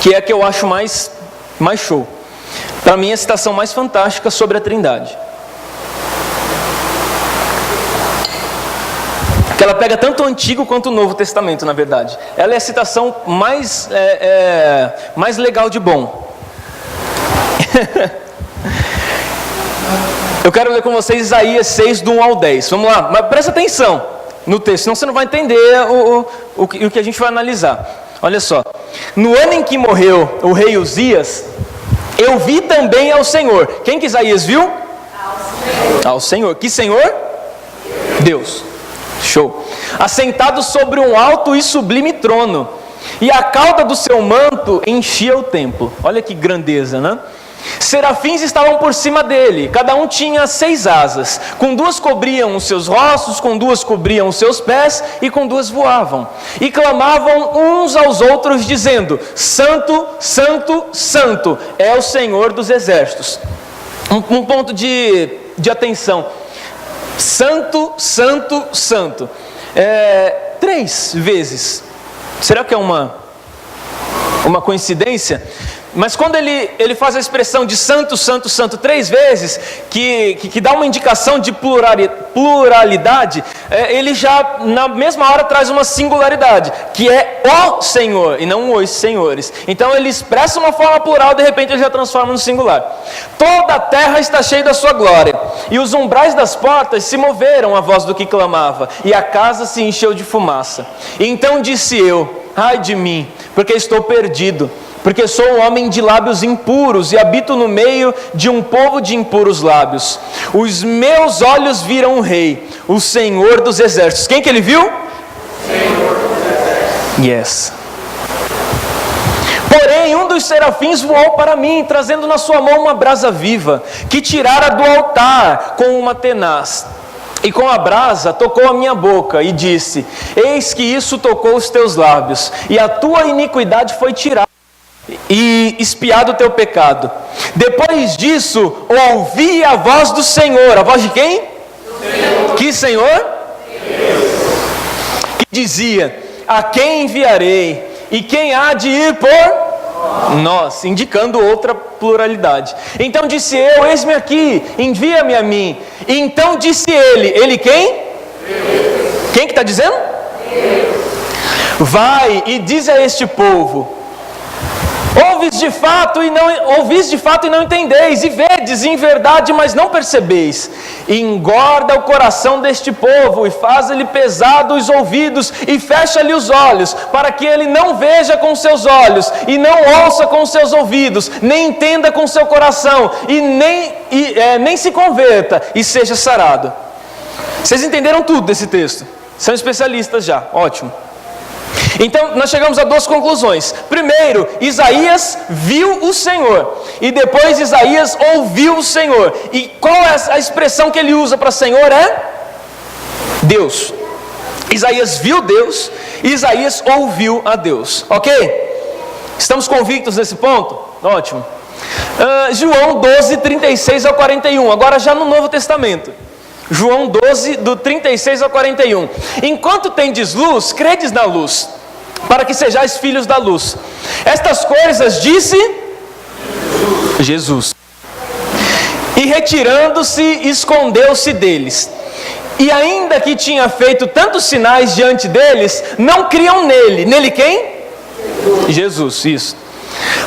que é a que eu acho mais show. Para mim é a citação mais fantástica sobre a Trindade. Que ela pega tanto o Antigo quanto o Novo Testamento, na verdade. Ela é a citação mais legal de bom. Eu quero ler com vocês Isaías 6, do 1 ao 10. Vamos lá, mas presta atenção no texto, senão você não vai entender o que a gente vai analisar. Olha só. No ano em que morreu o rei Uzias, eu vi também ao Senhor. Quem que Isaías viu? Ao Senhor. Que Senhor? Deus. Show. Assentado sobre um alto e sublime trono, e a cauda do seu manto enchia o templo. Olha que grandeza, né? Serafins estavam por cima dele, cada um tinha 6 asas, com 2 cobriam os seus rostos, com 2 cobriam os seus pés, e com 2 voavam, e clamavam uns aos outros, dizendo: Santo, Santo, Santo é o Senhor dos exércitos. Um ponto de atenção: Santo, Santo, Santo. 3 vezes. Será que é uma coincidência? Mas quando ele faz a expressão de santo, santo, santo 3 vezes, que dá uma indicação de pluralidade, ele já na mesma hora traz uma singularidade, que é o Senhor e não os senhores. Então ele expressa uma forma plural, de repente ele já transforma no singular. Toda a terra está cheia da sua glória, e os umbrais das portas se moveram à voz do que clamava, e a casa se encheu de fumaça. E então disse eu: ai de mim, porque estou perdido, porque sou um homem de lábios impuros e habito no meio de um povo de impuros lábios. Os meus olhos viram o Rei, o Senhor dos Exércitos. Quem que ele viu? Senhor dos Exércitos. Yes. Porém, um dos serafins voou para mim, trazendo na sua mão uma brasa viva, que tirara do altar com uma tenaz. E com a brasa tocou a minha boca e disse: eis que isso tocou os teus lábios, e a tua iniquidade foi tirada, e expiado o teu pecado. Depois disso, ouvi a voz do Senhor. A voz de quem? Senhor. Que Senhor? Deus. Que dizia: a quem enviarei? E quem há de ir por nós? Indicando outra pluralidade. Então disse eu: eis-me aqui, envia-me a mim. E então disse ele quem? Deus. Quem que está dizendo? Deus. Vai e diz a este povo: ouvis de fato e não entendeis, e vedes em verdade, mas não percebeis. E engorda o coração deste povo, e faz-lhe pesado os ouvidos, e fecha-lhe os olhos, para que ele não veja com seus olhos, e não ouça com seus ouvidos, nem entenda com seu coração, e nem se converta, e seja sarado. Vocês entenderam tudo desse texto? São especialistas já, ótimo. Então nós chegamos a duas conclusões. Primeiro, Isaías viu o Senhor, e depois Isaías ouviu o Senhor. E qual é a expressão que ele usa para Senhor? É Deus. Isaías viu Deus, Isaías ouviu a Deus. Ok? Estamos convictos nesse ponto? Ótimo. João 12, 36 ao 41, agora já no Novo Testamento. João 12, do 36 ao 41. Enquanto tendes luz, credes na luz, para que sejais filhos da luz. Estas coisas disse Jesus. E retirando-se, escondeu-se deles. E ainda que tinha feito tantos sinais diante deles, não criam nele. Nele quem? Jesus, isso.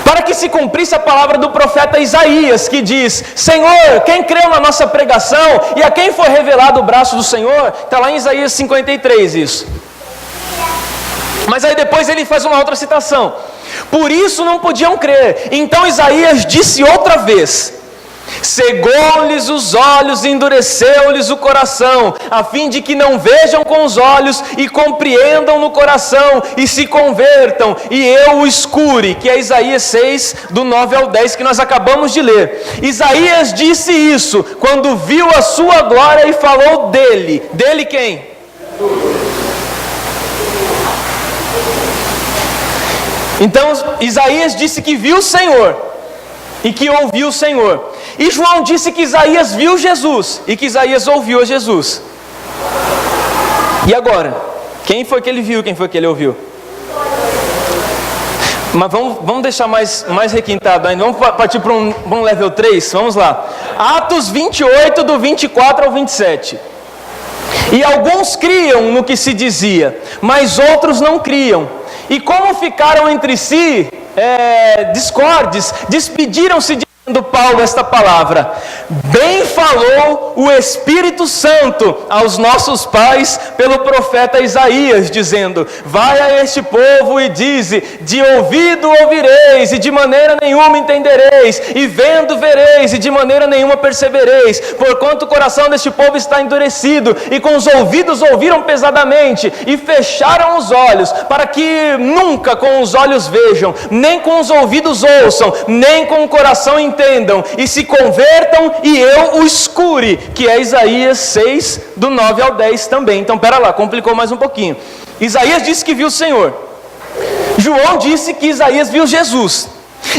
Para que se cumprisse a palavra do profeta Isaías, que diz: Senhor, quem creu na nossa pregação, e a quem foi revelado o braço do Senhor? Está lá em Isaías 53 isso. Mas aí depois ele faz uma outra citação: por isso não podiam crer. Então Isaías disse outra vez: cegou-lhes os olhos e endureceu-lhes o coração, a fim de que não vejam com os olhos e compreendam no coração e se convertam, e eu o escure. Que é Isaías 6, do 9 ao 10, que nós acabamos de ler. Isaías disse isso quando viu a sua glória e falou dele. Dele quem? Então Isaías disse que viu o Senhor e que ouviu o Senhor. E João disse que Isaías viu Jesus e que Isaías ouviu a Jesus. E agora? Quem foi que ele viu? Quem foi que ele ouviu? Mas vamos deixar mais requintado ainda. Vamos partir para um level 3. Vamos lá. Atos 28, do 24 ao 27. E alguns criam no que se dizia, mas outros não criam. E como ficaram entre si discordes, despediram-se dizendo Paulo esta palavra: bem falou o Espírito Santo aos nossos pais pelo profeta Isaías, dizendo: vai a este povo e dize: de ouvido ouvireis e de maneira nenhuma entendereis, e vendo vereis e de maneira nenhuma percebereis, porquanto o coração deste povo está endurecido, e com os ouvidos ouviram pesadamente, e fecharam os olhos, para que nunca com os olhos vejam, nem com os ouvidos ouçam, nem com o coração entendam, e se convertam e eu o escure. Que é Isaías 6, do 9 ao 10 também. Então pera lá, complicou mais um pouquinho. Isaías disse que viu o Senhor, João disse que Isaías viu Jesus,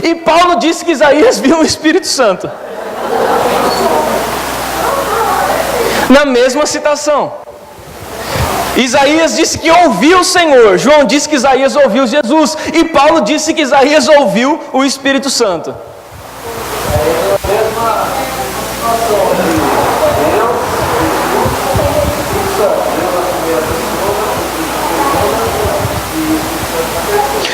e Paulo disse que Isaías viu o Espírito Santo, na mesma citação. Isaías disse que ouviu o Senhor, João disse que Isaías ouviu Jesus, e Paulo disse que Isaías ouviu o Espírito Santo.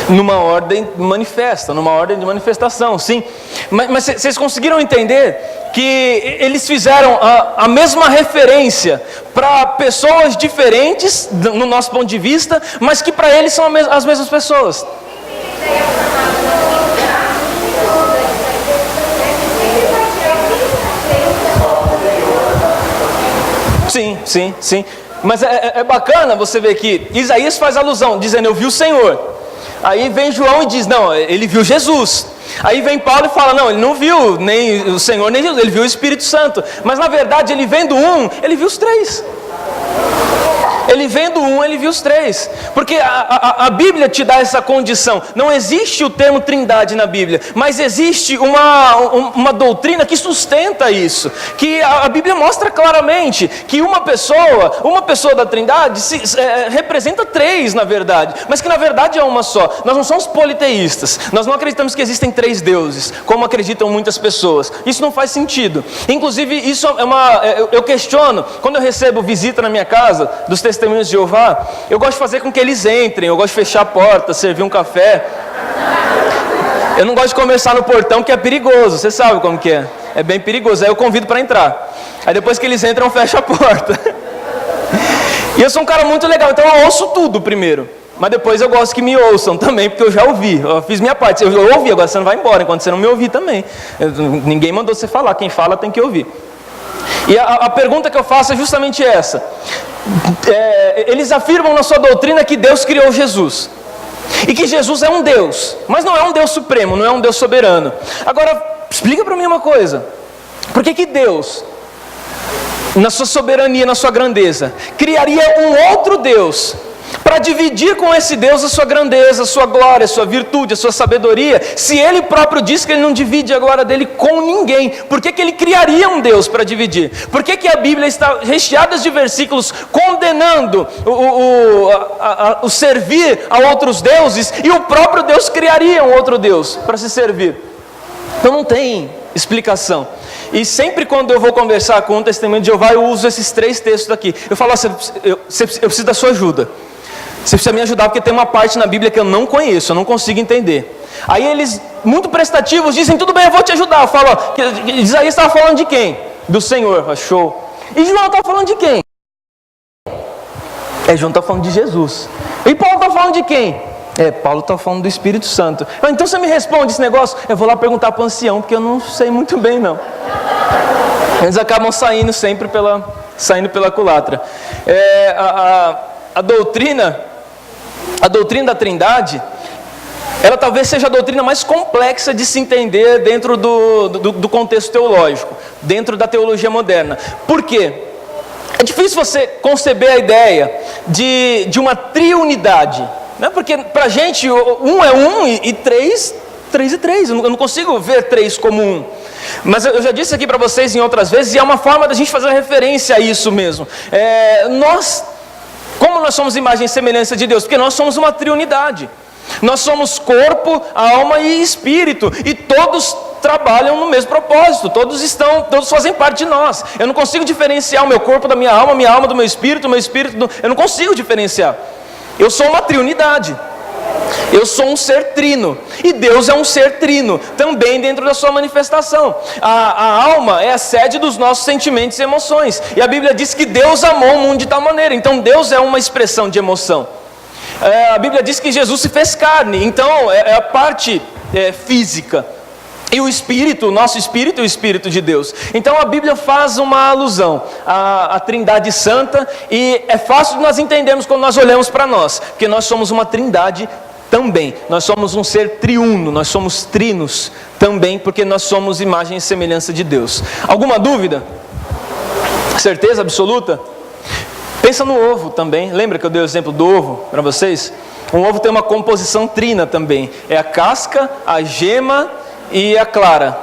numa ordem manifesta, numa ordem de manifestação, sim. Mas vocês conseguiram entender que eles fizeram a mesma referência para pessoas diferentes, no nosso ponto de vista, mas que para eles são as mesmas pessoas? Sim. Mas é bacana você ver que Isaías faz alusão, dizendo, eu vi o Senhor. Aí vem João e diz, não, ele viu Jesus. Aí vem Paulo e fala, não, ele não viu nem o Senhor, nem Jesus, ele viu o Espírito Santo. Mas na verdade, ele vendo um, ele viu os três. Ele vendo um, ele viu os três. Porque a Bíblia te dá essa condição. Não existe o termo trindade na Bíblia, mas existe uma doutrina que sustenta isso. Que a Bíblia mostra claramente que uma pessoa da trindade representa três, na verdade. Mas que na verdade é uma só. Nós não somos politeístas. Nós não acreditamos que existem três deuses, como acreditam muitas pessoas. Isso não faz sentido. Inclusive, isso eu questiono, quando eu recebo visita na minha casa, dos Testemunhas de Jeová, eu gosto de fazer com que eles entrem, eu gosto de fechar a porta, servir um café. Eu não gosto de conversar no portão, que é perigoso, você sabe como que é. É bem perigoso, aí eu convido para entrar. Aí depois que eles entram, eu fecho a porta. E eu sou um cara muito legal, então eu ouço tudo primeiro. Mas depois eu gosto que me ouçam também, porque eu já ouvi, eu fiz minha parte. Eu ouvi, agora você não vai embora, enquanto você não me ouvir também. Ninguém mandou você falar, quem fala tem que ouvir. E a pergunta que eu faço é justamente essa. Eles afirmam na sua doutrina que Deus criou Jesus. E que Jesus é um Deus, mas não é um Deus supremo, não é um Deus soberano. Agora, explica para mim uma coisa. Por que Deus, na sua soberania, na sua grandeza, criaria um outro Deus para dividir com esse Deus a sua grandeza, a sua glória, a sua virtude, a sua sabedoria, se Ele próprio diz que Ele não divide a glória dEle com ninguém? Por que Ele criaria um Deus para dividir? Por que a Bíblia está recheada de versículos condenando o servir a outros deuses, e o próprio Deus criaria um outro Deus para se servir? Então não tem explicação. E sempre quando eu vou conversar com um Testemunho de Jeová, eu uso esses três textos aqui. Eu falo, eu preciso da sua ajuda. Você precisa me ajudar, porque tem uma parte na Bíblia que eu não conheço, eu não consigo entender. Aí eles, muito prestativos, dizem, tudo bem, eu vou te ajudar. Eu falo, Isaías estava falando de quem? Do Senhor, show. E João estava falando de quem? João está falando de Jesus. E Paulo está falando de quem? Paulo está falando do Espírito Santo. Então você me responde esse negócio? Eu vou lá perguntar para o ancião, porque eu não sei muito bem não. Eles acabam saindo sempre pela culatra. A doutrina da Trindade, ela talvez seja a doutrina mais complexa de se entender dentro do contexto teológico, dentro da teologia moderna. Por quê? É difícil você conceber a ideia de uma triunidade, né? Porque para a gente, um é um e três e três. Eu não consigo ver três como um. Mas eu já disse aqui para vocês em outras vezes, e é uma forma da gente fazer referência a isso mesmo. Como nós somos imagem e semelhança de Deus? Porque nós somos uma triunidade. Nós somos corpo, alma e espírito. E todos trabalham no mesmo propósito. Todos fazem parte de nós. Eu não consigo diferenciar o meu corpo da minha alma do meu espírito, eu não consigo diferenciar. Eu sou uma triunidade. Eu sou um ser trino, e Deus é um ser trino, também dentro da sua manifestação. A alma é a sede dos nossos sentimentos e emoções, e a Bíblia diz que Deus amou o mundo de tal maneira, então Deus é uma expressão de emoção. A Bíblia diz que Jesus se fez carne, então é a parte física. E o Espírito, o nosso Espírito é o Espírito de Deus. Então a Bíblia faz uma alusão à Trindade Santa, e é fácil de nós entendermos quando nós olhamos para nós, porque nós somos uma Trindade também. Nós somos um ser triuno, nós somos trinos também, porque nós somos imagem e semelhança de Deus. Alguma dúvida? Certeza absoluta? Pensa no ovo também. Lembra que eu dei o exemplo do ovo para vocês? Um ovo tem uma composição trina também. É a casca, a gema e a clara.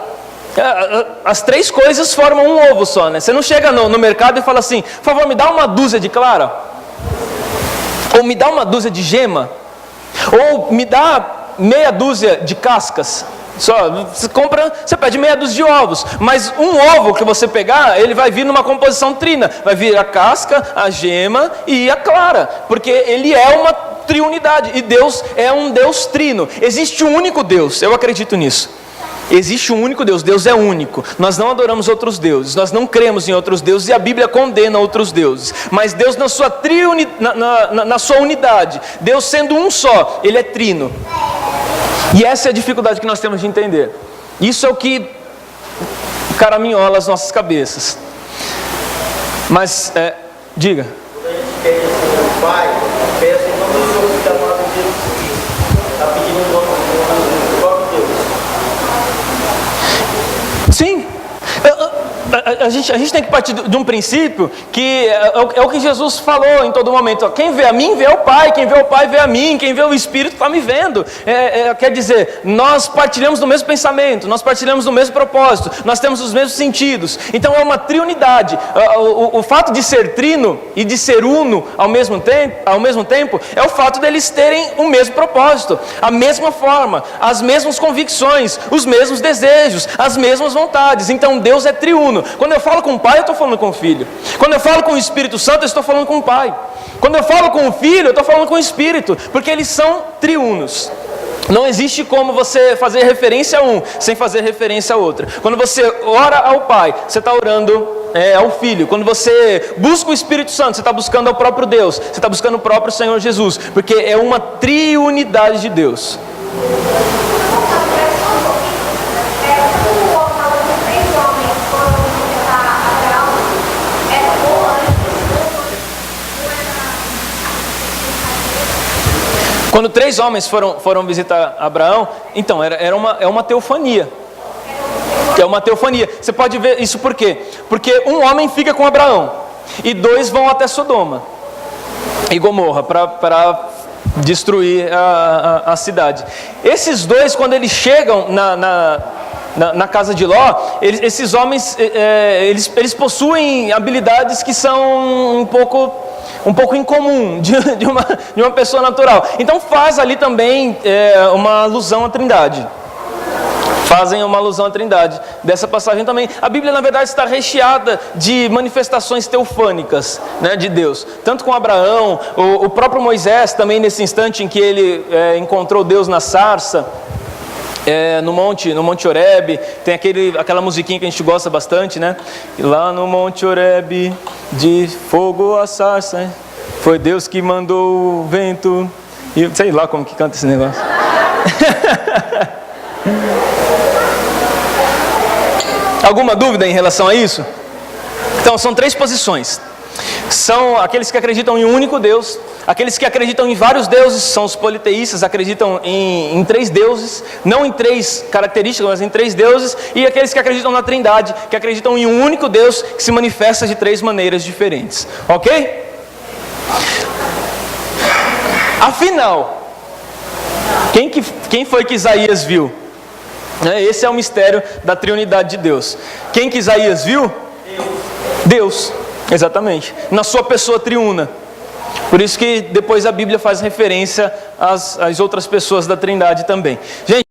As três coisas formam um ovo só, né? Você não chega no mercado e fala assim, por favor, me dá uma dúzia de clara, ou me dá uma dúzia de gema, ou me dá meia dúzia de cascas. Você pede meia dúzia de ovos, mas um ovo que você pegar, ele vai vir numa composição trina, vai vir a casca, a gema e a clara, porque ele é triunidade, e Deus é um Deus trino. Existe um único Deus, eu acredito nisso. Existe um único Deus, Deus é único. Nós não adoramos outros deuses, nós não cremos em outros deuses, e a Bíblia condena outros deuses. Mas Deus na sua na sua unidade, Deus sendo um só, Ele é trino. E essa é a dificuldade que nós temos de entender. Isso é o que caraminhola as nossas cabeças. Mas, diga. Quando a gente pede assim ao Pai, peça em nome do Senhor que amado em Jesus Cristo. Está pedindo em nome do próprio Deus. Sim. A gente tem que partir de um princípio que é o que Jesus falou em todo momento. Quem vê a mim, vê o Pai. Quem vê o Pai, vê a mim. Quem vê o Espírito, está me vendo. Quer dizer, nós partilhamos do mesmo pensamento, nós partilhamos do mesmo propósito, nós temos os mesmos sentidos. Então é uma triunidade. O fato de ser trino e de ser uno ao mesmo tempo é o fato deles terem o mesmo propósito, a mesma forma, as mesmas convicções, os mesmos desejos, as mesmas vontades. Então Deus é triuno. Quando eu falo com o Pai, eu estou falando com o Filho. Quando eu falo com o Espírito Santo, eu estou falando com o Pai. Quando eu falo com o Filho, eu estou falando com o Espírito, porque eles são triunos. Não existe como você fazer referência a um sem fazer referência a outro. Quando você ora ao Pai, você está orando ao Filho. Quando você busca o Espírito Santo, você está buscando ao próprio Deus. Você está buscando o próprio Senhor Jesus, porque é uma triunidade de Deus. Quando 3 homens foram visitar Abraão, então é uma teofania. É uma teofania. Você pode ver isso por quê? Porque um homem fica com Abraão e 2 vão até Sodoma e Gomorra para destruir a cidade. Esses 2, quando eles chegam na casa de Ló, esses homens eles possuem habilidades que são um pouco incomum de uma pessoa natural. Então faz ali também uma alusão à Trindade. Fazem uma alusão à Trindade dessa passagem também. A Bíblia, na verdade, está recheada de manifestações teofânicas, né, de Deus. Tanto com Abraão, o próprio Moisés, também nesse instante em que ele encontrou Deus na sarça, no Monte Horebe, tem aquela musiquinha que a gente gosta bastante, né? E lá no Monte Horebe, de fogo a sarça, foi Deus que mandou o vento. E sei lá como que canta esse negócio. Alguma dúvida em relação a isso? Então, são 3 posições. São aqueles que acreditam em um único Deus, aqueles que acreditam em vários deuses, são os politeístas, acreditam em 3 deuses, não em 3 características, mas em 3 deuses, e aqueles que acreditam na Trindade, que acreditam em um único Deus que se manifesta de 3 maneiras diferentes. Ok? Afinal, quem foi que Isaías viu? Esse é o mistério da triunidade de Deus. Quem que Isaías viu? Deus, exatamente, na sua pessoa triuna. Por isso que depois a Bíblia faz referência às outras pessoas da Trindade também. Gente,